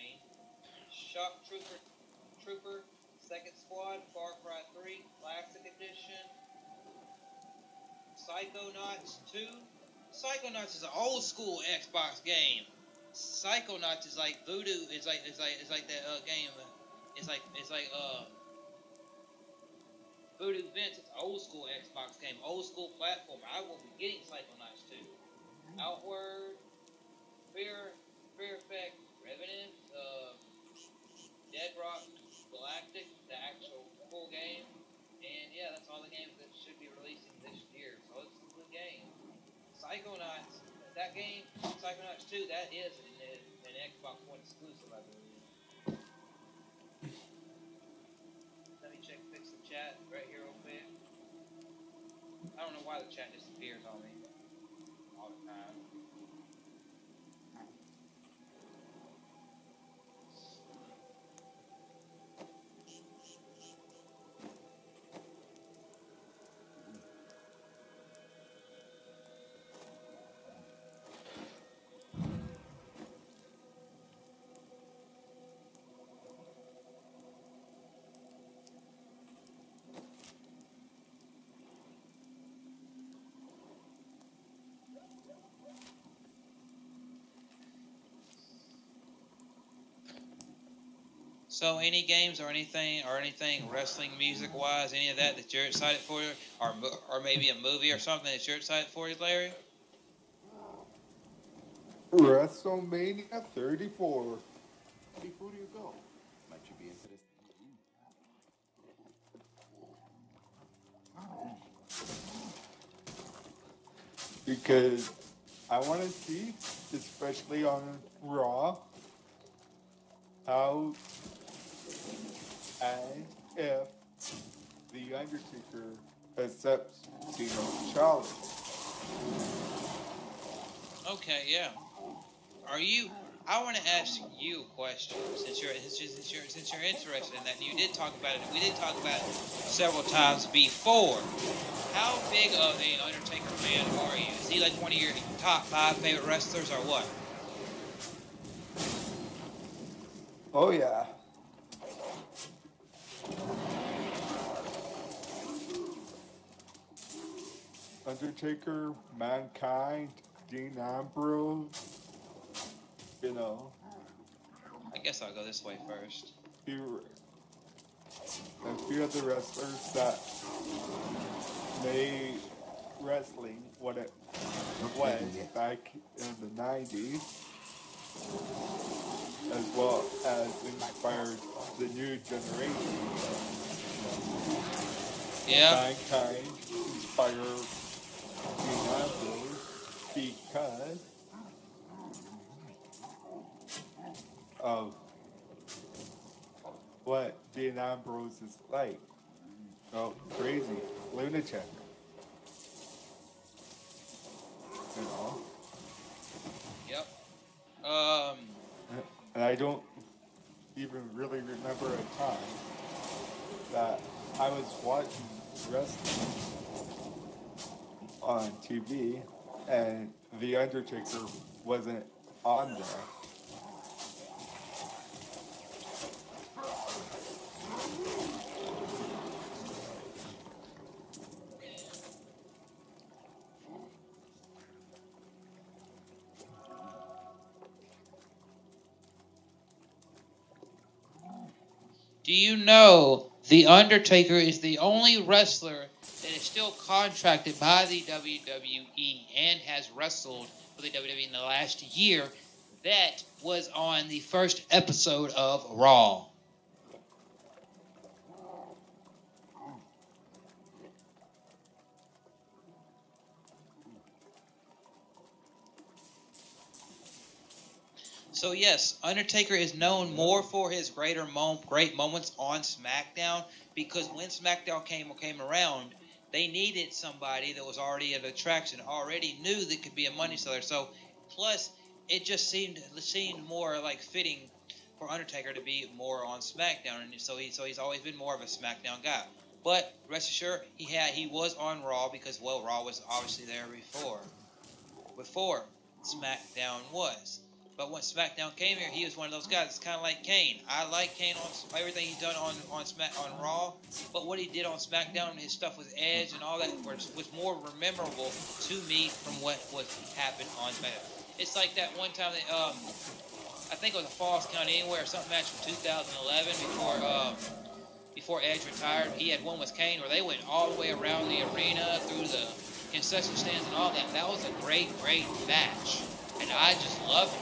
Shock Trooper, Second Squad, Far Cry 3, Classic Edition, Psychonauts 2. Psychonauts is an old school Xbox game. Psychonauts is like Voodoo. It's like that game. It's like Voodoo Vince. It's an old school Xbox game, old school platformer. I will be getting Psychonauts 2. Outward, Fear Effect, Revenant, Dead Rock Galactic, the actual full game. And yeah, that's all the games that should be releasing this year. So it's a good game. Psychonauts, that game, Psychonauts 2, that is an Xbox One exclusive, I believe. Let me fix the chat right here real quick. I don't know why the chat disappears on me all the time. So, any games or anything wrestling music wise, any of that you're excited for, or maybe a movie or something that you're excited for, Larry? WrestleMania 34. Before you go, might you be interested? Because I want to see, especially on Raw, how and if The Undertaker accepts Tino's challenge. Okay, yeah. I want to ask you a question since you're interested in that. You did talk about it. We did talk about it several times before. How big of an Undertaker fan are you? Is he like one of your top 5 favorite wrestlers, or what? Oh yeah. Undertaker, Mankind, Dean Ambrose, you know. I guess I'll go this way first. A few of the wrestlers that made wrestling what it was back in the 90s, as well as inspired the new generation. Yeah. Mankind inspired Dean Ambrose because of what Dean Ambrose is like. Oh, crazy, lunatic. You know? Yep. And I don't even really remember a time that I was watching wrestling on TV and The Undertaker wasn't on there. Do you know The Undertaker is the only wrestler that is still contracted by the WWE and has wrestled for the WWE in the last year that was on the first episode of Raw? So yes, Undertaker is known more for his great moments on SmackDown, because when SmackDown came around, they needed somebody that was already an attraction, already knew that could be a money seller. So plus it just seemed more like fitting for Undertaker to be more on SmackDown, and so he's always been more of a SmackDown guy. But rest assured, he was on Raw because Raw was obviously there before SmackDown was. But when SmackDown came here, he was one of those guys. It's kind of like Kane. I like Kane on everything he's done on Raw, but what he did on SmackDown, his stuff with Edge and all that, was more memorable to me from what happened on SmackDown. It's like that one time that I think it was a Falls Count Anywhere or something match from 2011 before Edge retired. He had one with Kane where they went all the way around the arena through the concession stands and all that. That was a great match, and I just loved it.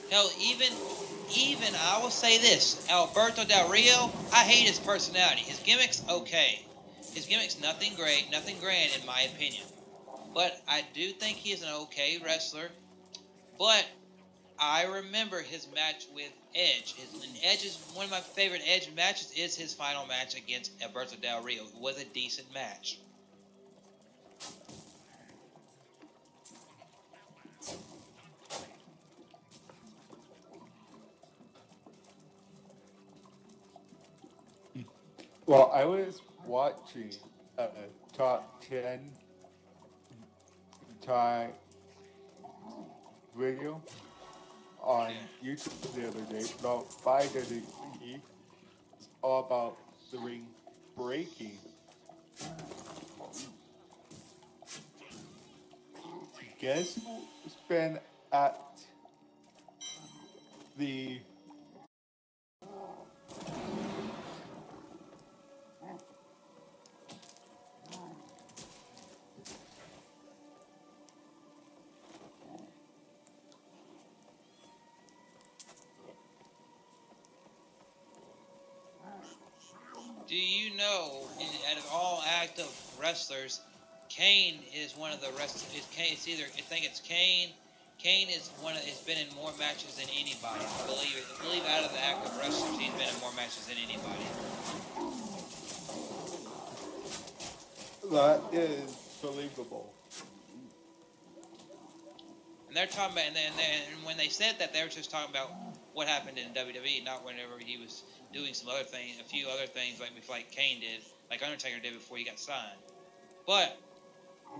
Hell, even I will say this: Alberto Del Rio, I hate his personality. His gimmick's okay. His gimmick's nothing great, nothing grand in my opinion. But I do think he is an okay wrestler. But I remember his match with Edge. Edge is one of my favorite Edge matches. Is his final match against Alberto Del Rio. It was a decent match. Well, I was watching a top 10 Thai video on YouTube the other day about by WWE. It's all about the ring breaking. Guess who's been at the Do you know, out of all active wrestlers, Kane is one of the wrestlers. It's either I think it's Kane. Kane is has been in more matches than anybody. I believe out of the active wrestlers, he's been in more matches than anybody. that is believable. And they're talking about, and when they said that, they were just talking about what happened in WWE, not whenever he was doing some other things, a few other things like Kane did, like Undertaker did before he got signed. But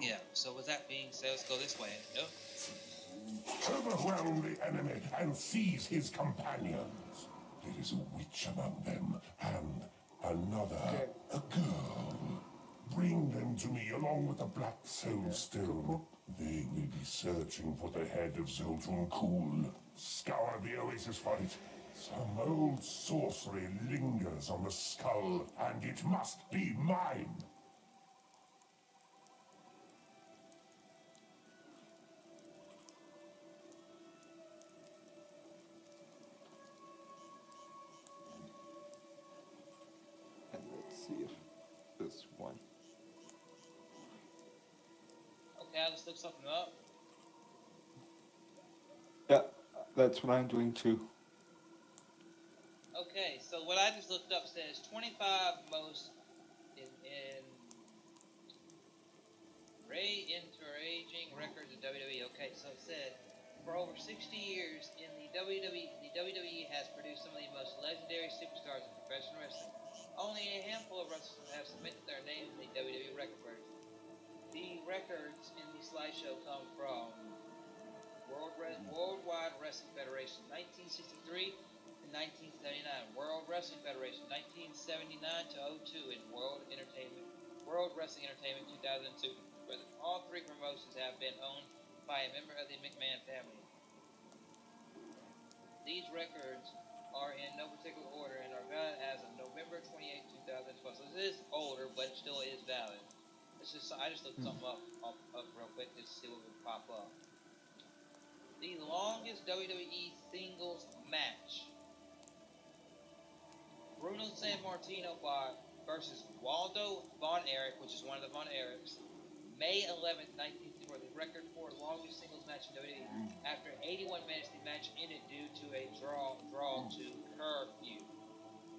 yeah, so with that being said, let's go this way. Nope. Overwhelm the enemy and seize his companions. There is a witch among them, and another, a girl. Bring them to me along with the Black Soul Stone. They will be searching for the head of Zoltan Kuhl. Scour the oasis for it. Some old sorcery lingers on the skull, and it must be mine. And let's see if this one. Okay, I'll just look something up. Yeah, that's what I'm doing too. Okay, so what I just looked up says 25 most in enteraging records of WWE. Okay, so it said for over 60 years in the WWE has produced some of the most legendary superstars in professional wrestling. Only a handful of wrestlers have submitted their names in the WWE record books. The records in the slideshow come from Worldwide Wrestling Federation 1963 and 1979, World Wrestling Federation 1979 to 02, and World Wrestling Entertainment 2002. All three promotions have been owned by a member of the McMahon family. These records are in no particular order and are valid as of November 28, 2012. So this is older, but still is valid. I just looked something up real quick just to see what would pop up. The longest WWE singles match. Bruno Sammartino versus Waldo Von Erich, which is one of the Von Erichs, May 11th, 1964. The record for longest singles match in WWE. After 81 minutes, the match ended due to a draw to curfew.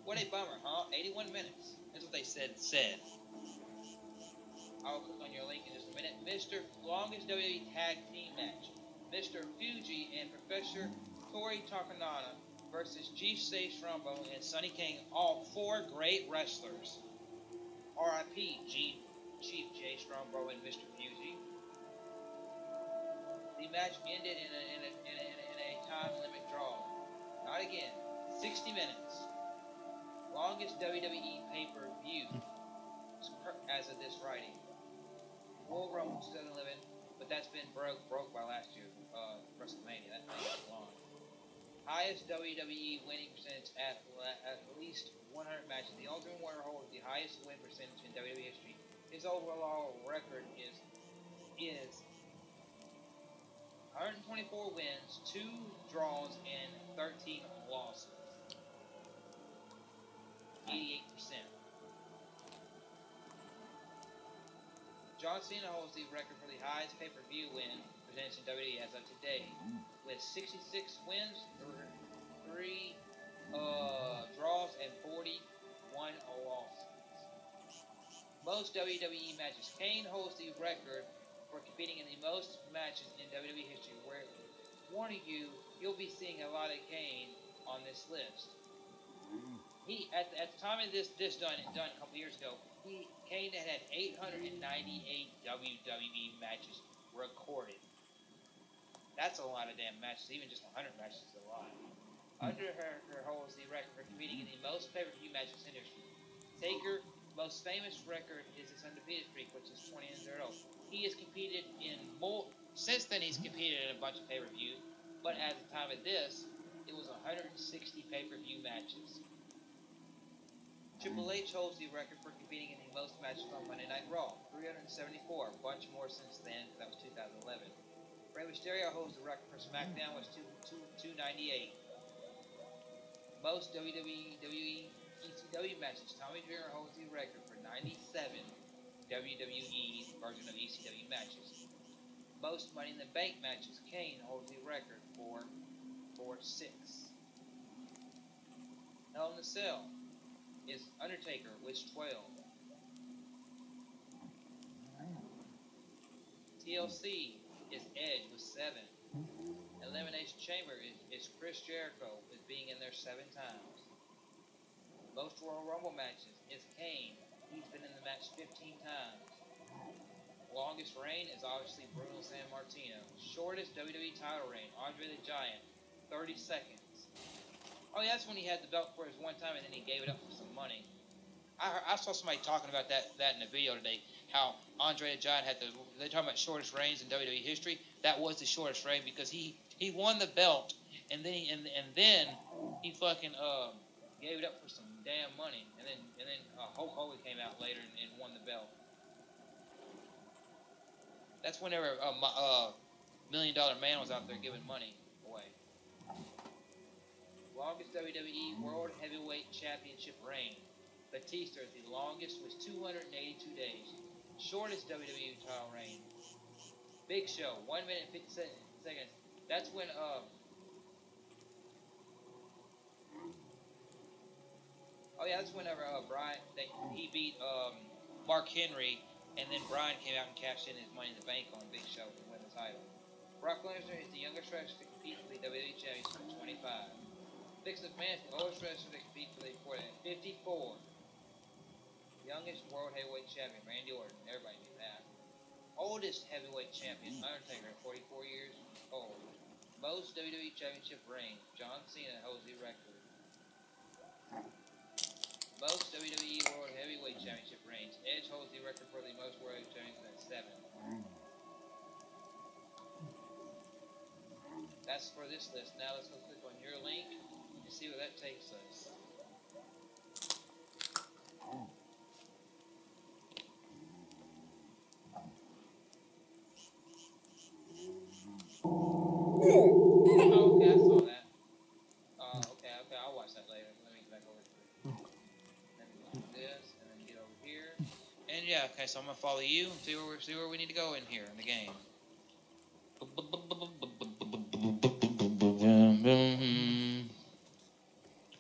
What a bummer, huh? 81 minutes. That's what they said. I'll click on your link in just a minute. Longest WWE tag team match. Mr. Fuji and Professor Tori Takanana versus Chief Jay Strongbow and Sonny King, all four great wrestlers. R.I.P. Chief Jay Strongbow and Mr. Fuji. The match ended in a time limit draw. Not again. 60 minutes. Longest WWE pay-per-view as of this writing. Royal Rumble 2011, but that's been broke by last year's WrestleMania. That thing is long. Highest WWE winning percentage at least 100 matches. The Ultimate Warrior holds the highest win percentage in WWE history. His overall record is 124 wins, 2 draws, and 13 losses. 88%. John Cena holds the record for the highest pay-per-view win represents in WWE as of today, with 66 wins, 3 draws, and 41 losses. Most WWE matches. Kane holds the record for competing in the most matches in WWE history. Where, warning you, you'll be seeing a lot of Kane on this list. He at the time of this done a couple years ago, Kane had 898 WWE matches recorded. That's a lot of damn matches. Even just 100 matches is a lot. Undertaker holds the record for competing in the most pay-per-view matches in history. Taker, most famous record is his undefeated streak, which is 20-0. He has competed in more. Since then, he's competed in a bunch of pay-per-views, but at the time of this, it was 160 pay-per-view matches. Triple H holds the record for competing in the most matches on Monday Night Raw, 374, a bunch more since then, because that was 2011. Rey Mysterio holds the record for SmackDown, which is 298. Most WWE ECW matches. Tommy Dreamer holds the record for 97 WWE version of ECW matches. Most Money in the Bank matches. Kane holds the record for 6. Hell in the Cell is Undertaker with 12. TLC is Edge with 7. Elimination Chamber is Chris Jericho with being in there 7 times. Most Royal Rumble matches is Kane. He's been in the match 15 times. Longest reign is obviously Bruno Sammartino. Shortest WWE title reign, Andre the Giant, 30 seconds. Oh yeah, that's when he had the belt for his one time and then he gave it up for some money. I saw somebody talking about that in a video today, how Andre the Giant they're talking about shortest reigns in WWE history. That was the shortest reign because he won the belt and then he fucking gave it up for some damn money, and then Hulk Hogan came out later and won the belt. That's whenever $1 Million Man was out there giving money away. Longest WWE World Heavyweight Championship reign. Batista, the longest, was 282 days. Shortest WWE title reign. Big Show, 1 minute and 50 seconds. That's when that's whenever Brian he beat Mark Henry, and then Brian came out and cashed in his Money in the Bank on Big Show to win the title. Brock Lesnar is the youngest wrestler to compete for the WWE Championship at 25. Vince McMahon is the oldest wrestler to compete for the 54. Youngest World Heavyweight Champion, Randy Orton. Everybody knew that. Oldest Heavyweight Champion, Undertaker, 44 years old. Most WWE Championship reigns, John Cena holds the record. Most WWE World Heavyweight Championship reigns. Edge holds the record for the most World Heavyweight Championships at 7. That's for this list. Now let's go click on your link and see where that takes us. Oh, okay, I saw that. Okay, I'll watch that later. Let me get back over here. Let me do this, and then get over here. And yeah, okay, so I'm gonna follow you and see where we need to go in here in the game.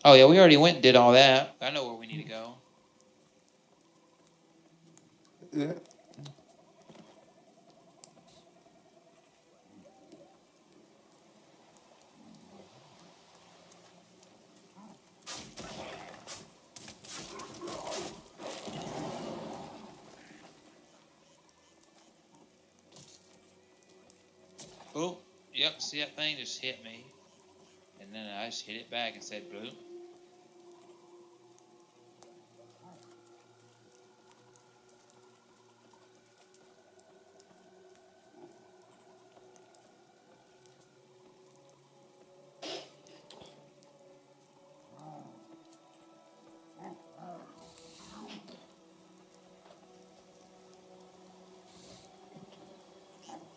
Oh yeah, we already went and did all that. I know where we need to go. Yeah. Oh, yep, see that thing just hit me. And then I just hit it back and said boop.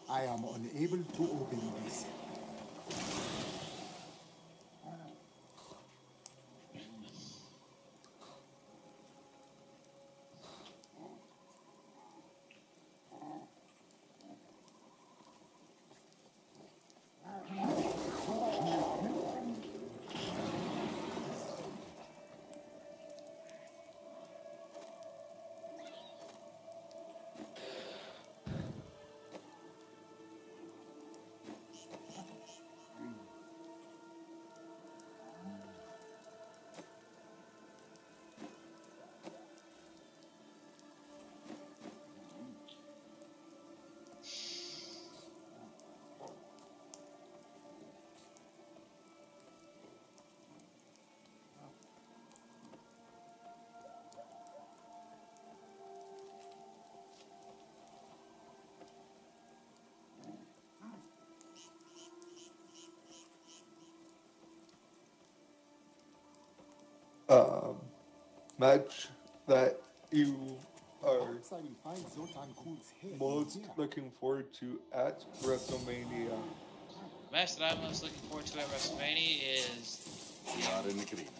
I am unable to open this. match that you are most looking forward to at WrestleMania? Match that I'm most looking forward to at WrestleMania is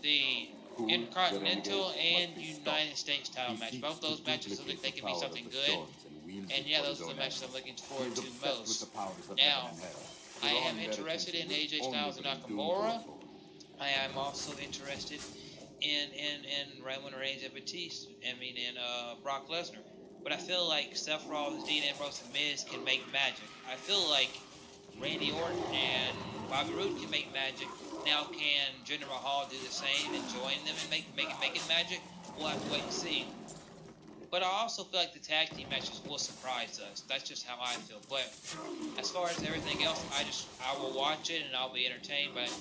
the Intercontinental and United States title match. Both those matches look like they can be something good. And yeah, those are the matches I'm looking forward to most. Now, I am interested in AJ Styles and Nakamura. I am also interested in Roman Reigns and Batista. In Brock Lesnar. But I feel like Seth Rollins, Dean Ambrose, and Miz can make magic. I feel like Randy Orton and Bobby Roode can make magic. Now, can Jinder Mahal do the same and join them and make it magic? We'll have to wait and see. But I also feel like the tag team matches will surprise us. That's just how I feel. But as far as everything else, I will watch it and I'll be entertained. But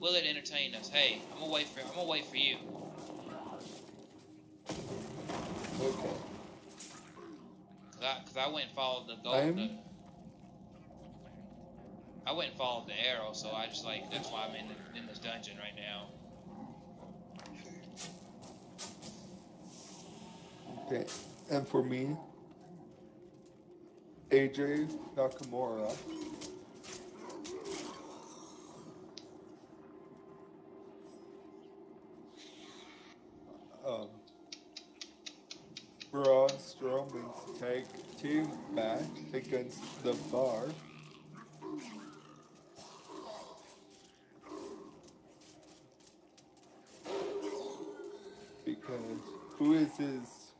will it entertain us? Hey, I'm gonna wait for you. Okay. Cause I went and followed the gold. I went and followed the arrow, so I just that's why I'm in this dungeon right now. Okay, and for me, AJ Nakamura. Braun Strowman's tag team match against The Bar. Because who is his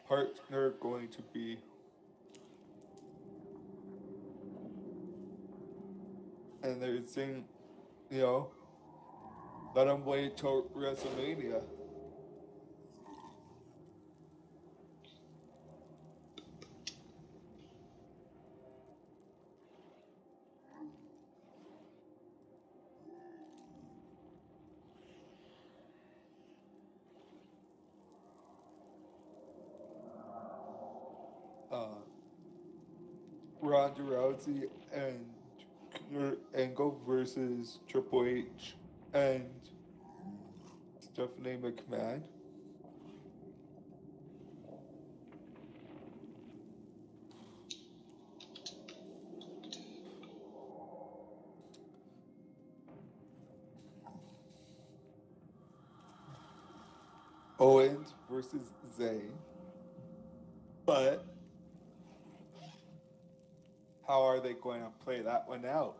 partner going to be? And they're saying, let him wait till WrestleMania. Ronda Rousey and Kurt Angle versus Triple H and Stephanie McMahon. Owens versus Zayn. But how are they going to play that one out?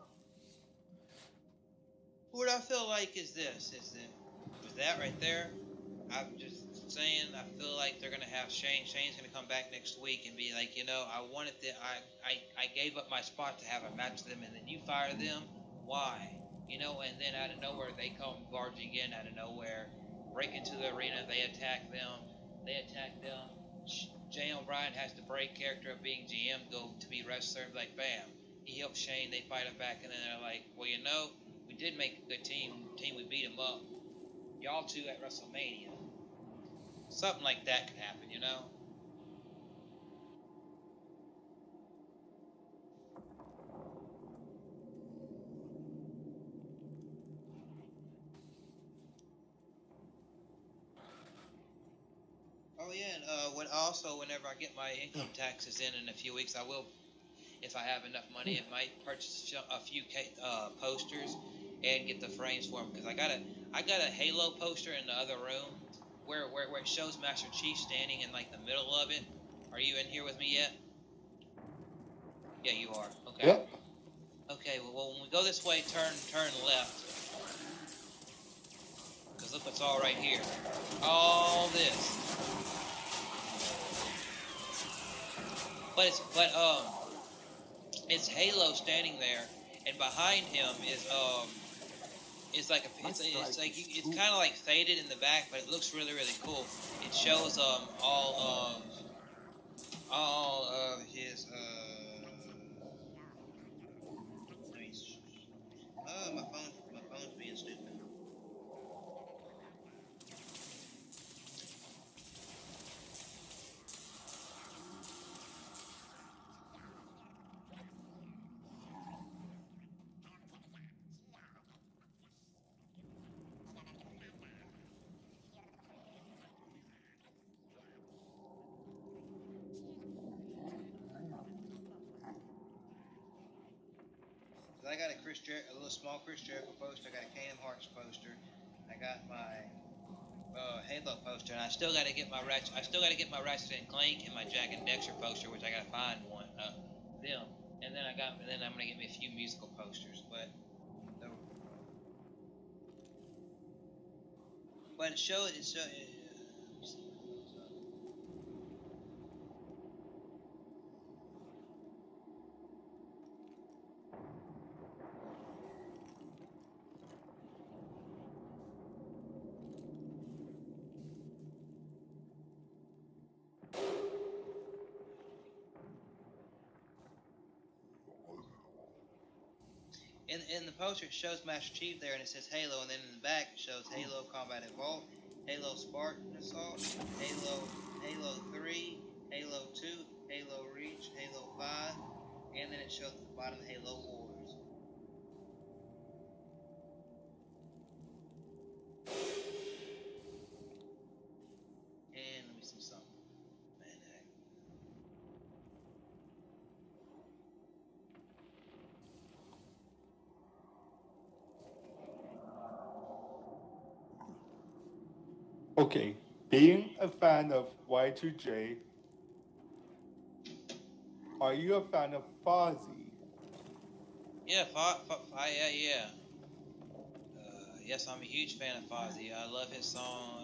What I feel like is that right there. I'm just saying, I feel like they're gonna have Shane. Shane's gonna come back next week and be like, I gave up my spot to have a match with them, and then you fire them. Why? And then out of nowhere they come barging in out of nowhere, break into the arena. They attack them. Jay O'Brien has to break character of being GM, go to be wrestler, like bam, he helps Shane. They fight him back, and then they're like, well, we did make a good team. We beat him up. Y'all two at WrestleMania. Something like that could happen, Oh yeah, and whenever I get my income taxes in a few weeks, I will, if I have enough money, I might purchase a few posters and get the frames for them, because I got a Halo poster in the other room where it shows Master Chief standing in the middle of it. Are you in here with me yet? Yeah, you are. Okay. Yep. Okay. Well, when we go this way, turn left. Because look what's all right here. All this. But it's Halo standing there, and behind him is it's kind of like faded in the back, but it looks really, really cool. It shows all of his my phone's being stupid. a little small Chris Jericho poster. I got a Kingdom Hearts poster. I got my Halo poster, and I still got to get my Ratchet. I still got to get my Ratchet and Clank and my Jack and Dexter poster, which I got to find one them. And then I'm gonna get me a few musical posters, but it showed. In the poster, it shows Master Chief there, and it says Halo, and then in the back, it shows Halo Combat Evolved, Halo Spartan Assault, Halo 3, Halo 2, Halo Reach, Halo 5, and then it shows at the bottom Halo Wars. And let me see something. Okay, being a fan of Y2J, are you a fan of Fozzy? Yeah, yeah. Yes, I'm a huge fan of Fozzy. I love his song,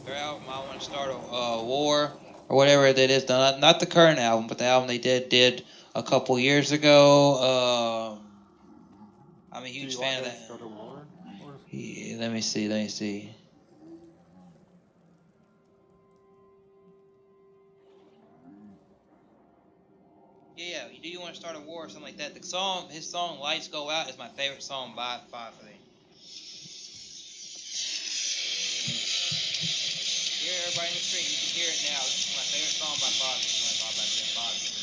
their album, I Want to Start a War, or whatever that is. Not the current album, but the album they did a couple years ago. I'm a huge fan of that. Start a war? Yeah, let me see. Yeah, do you want to start a war or something like that? His song "Lights Go Out" is my favorite song by Fozzy. Hear everybody in the street, you can hear it now. This is my favorite song by Fozzy. You want to talk about Fozzy?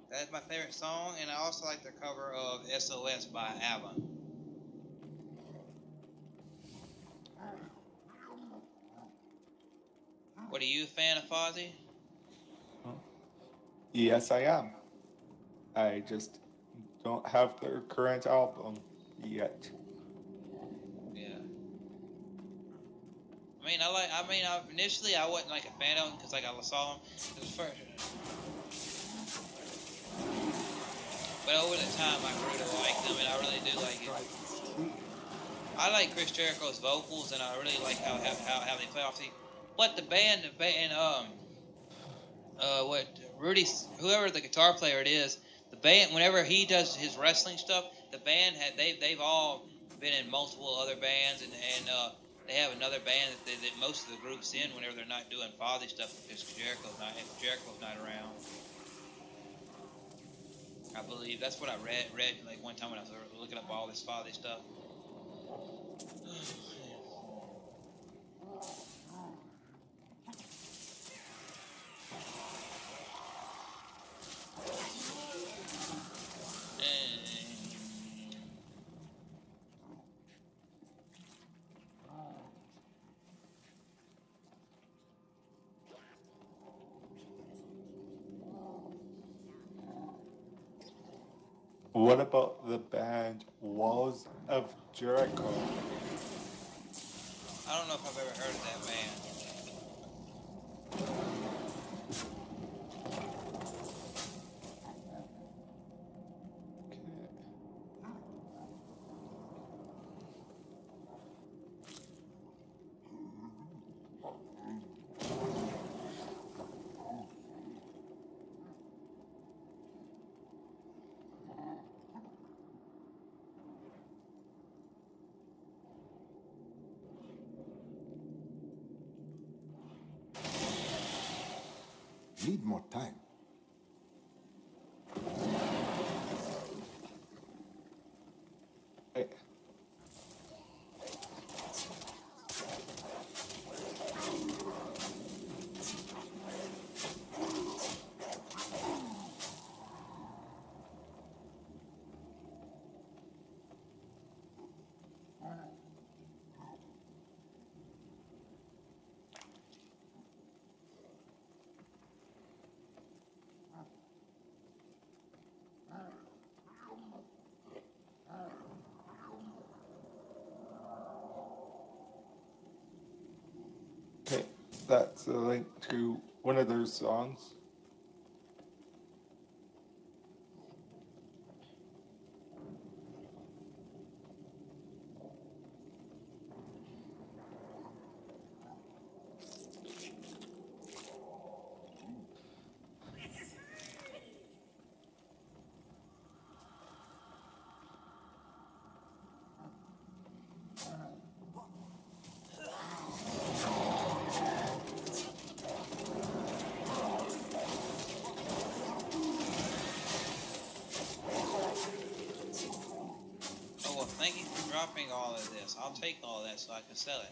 That's my favorite song, and I also like their cover of SOS by ABBA. What, are you a fan of Fozzy? Yes, I am. I just don't have their current album yet. Yeah. Initially I wasn't like a fan of them because like I saw them. It was first. But over the time, I grew to like them, and I really do like it. I like Chris Jericho's vocals, and I really like how they play off the. But the band, whoever the guitar player it is, the band, whenever he does his wrestling stuff, the band they've all been in multiple other bands, and they have another band that most of the groups in whenever they're not doing Fozzy stuff because Jericho's not around. I believe that's what I read like one time when I was looking up all this Fozzy stuff. What about the band Walls of Jericho? I don't know if I've ever heard of that band. Need more time. That's a link to one of their songs. Oh, well, thank you for dropping all of this. I'll take all of that so I can sell it.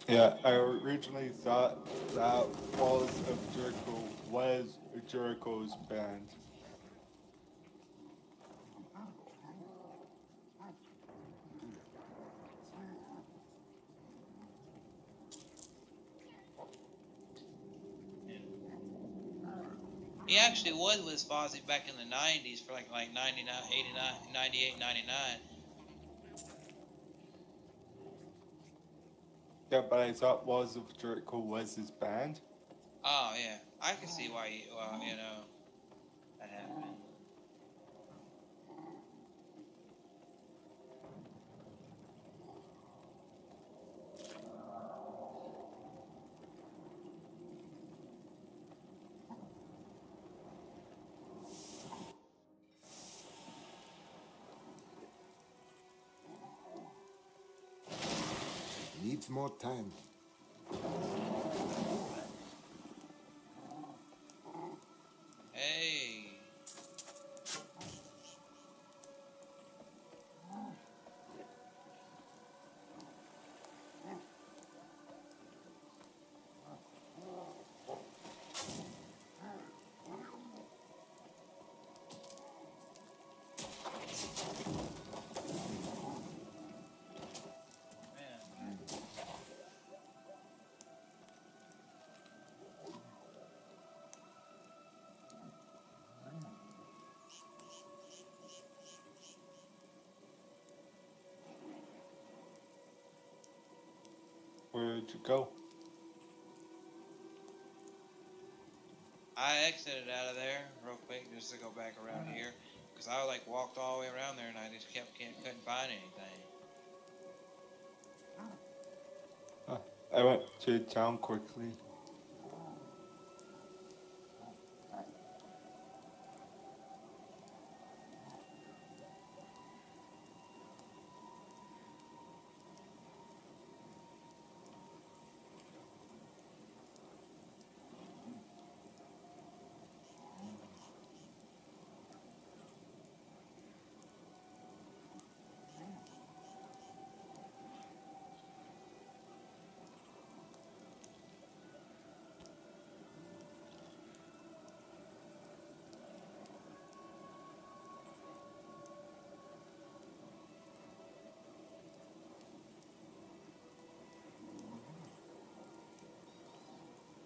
Yeah, I originally thought that Walls of Jericho was Jericho's band. He actually was with Fozzy back in the 90s for like 99, 89, 98, 99. Yeah, but I thought Walls of Jericho was his band. Oh, yeah. I can see why, you know, that happened. Needs more time. Hey. Where'd you go? I exited out of there real quick just to go back around here because I like walked all the way around there and I just couldn't find anything. I went to town quickly.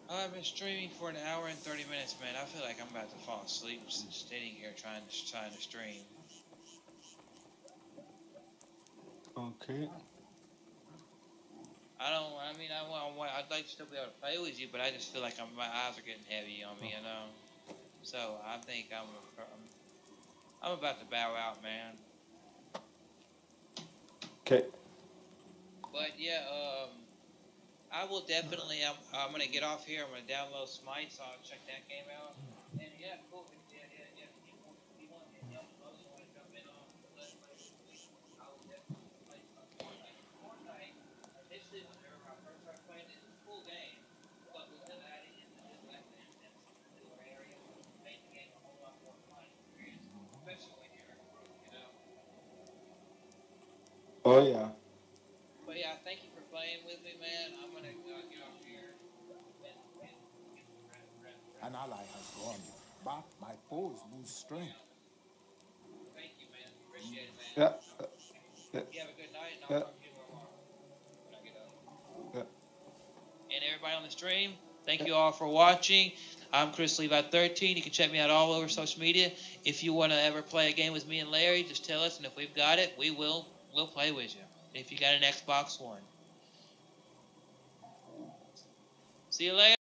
Oh, I've been streaming for an hour and 30 minutes, man. I feel like I'm about to fall asleep just sitting here trying to stream. Okay. I'd like to still be able to play with you, but I just feel like my eyes are getting heavy on me, you know. So I think I'm about to bow out, man. Okay. But yeah, I will definitely. I'm gonna get off here. I'm gonna download Smite, so I'll check that game out. And yeah, cool. Yeah. If you want anything else you want to jump in on, let's play this week. I will definitely play some Fortnite. Fortnite, initially, whenever I first started playing it, was a cool game, but with them adding in the black and newer areas, it made the game a whole lot more fun experience, especially when you're, you know. Oh yeah. But yeah, thank you for playing. with me, man. I'm gonna get off here. An ally has gone, but my foes lose strength. Thank you, man. Appreciate it, man. Yeah. You have a good night, and I'll talk to you tomorrow when I get up. And everybody on the stream, thank you all for watching. I'm Chrislevi13. You can check me out all over social media. If you want to ever play a game with me and Larry, just tell us, and if we've got it, we'll play with you. If you got an Xbox One. See you later.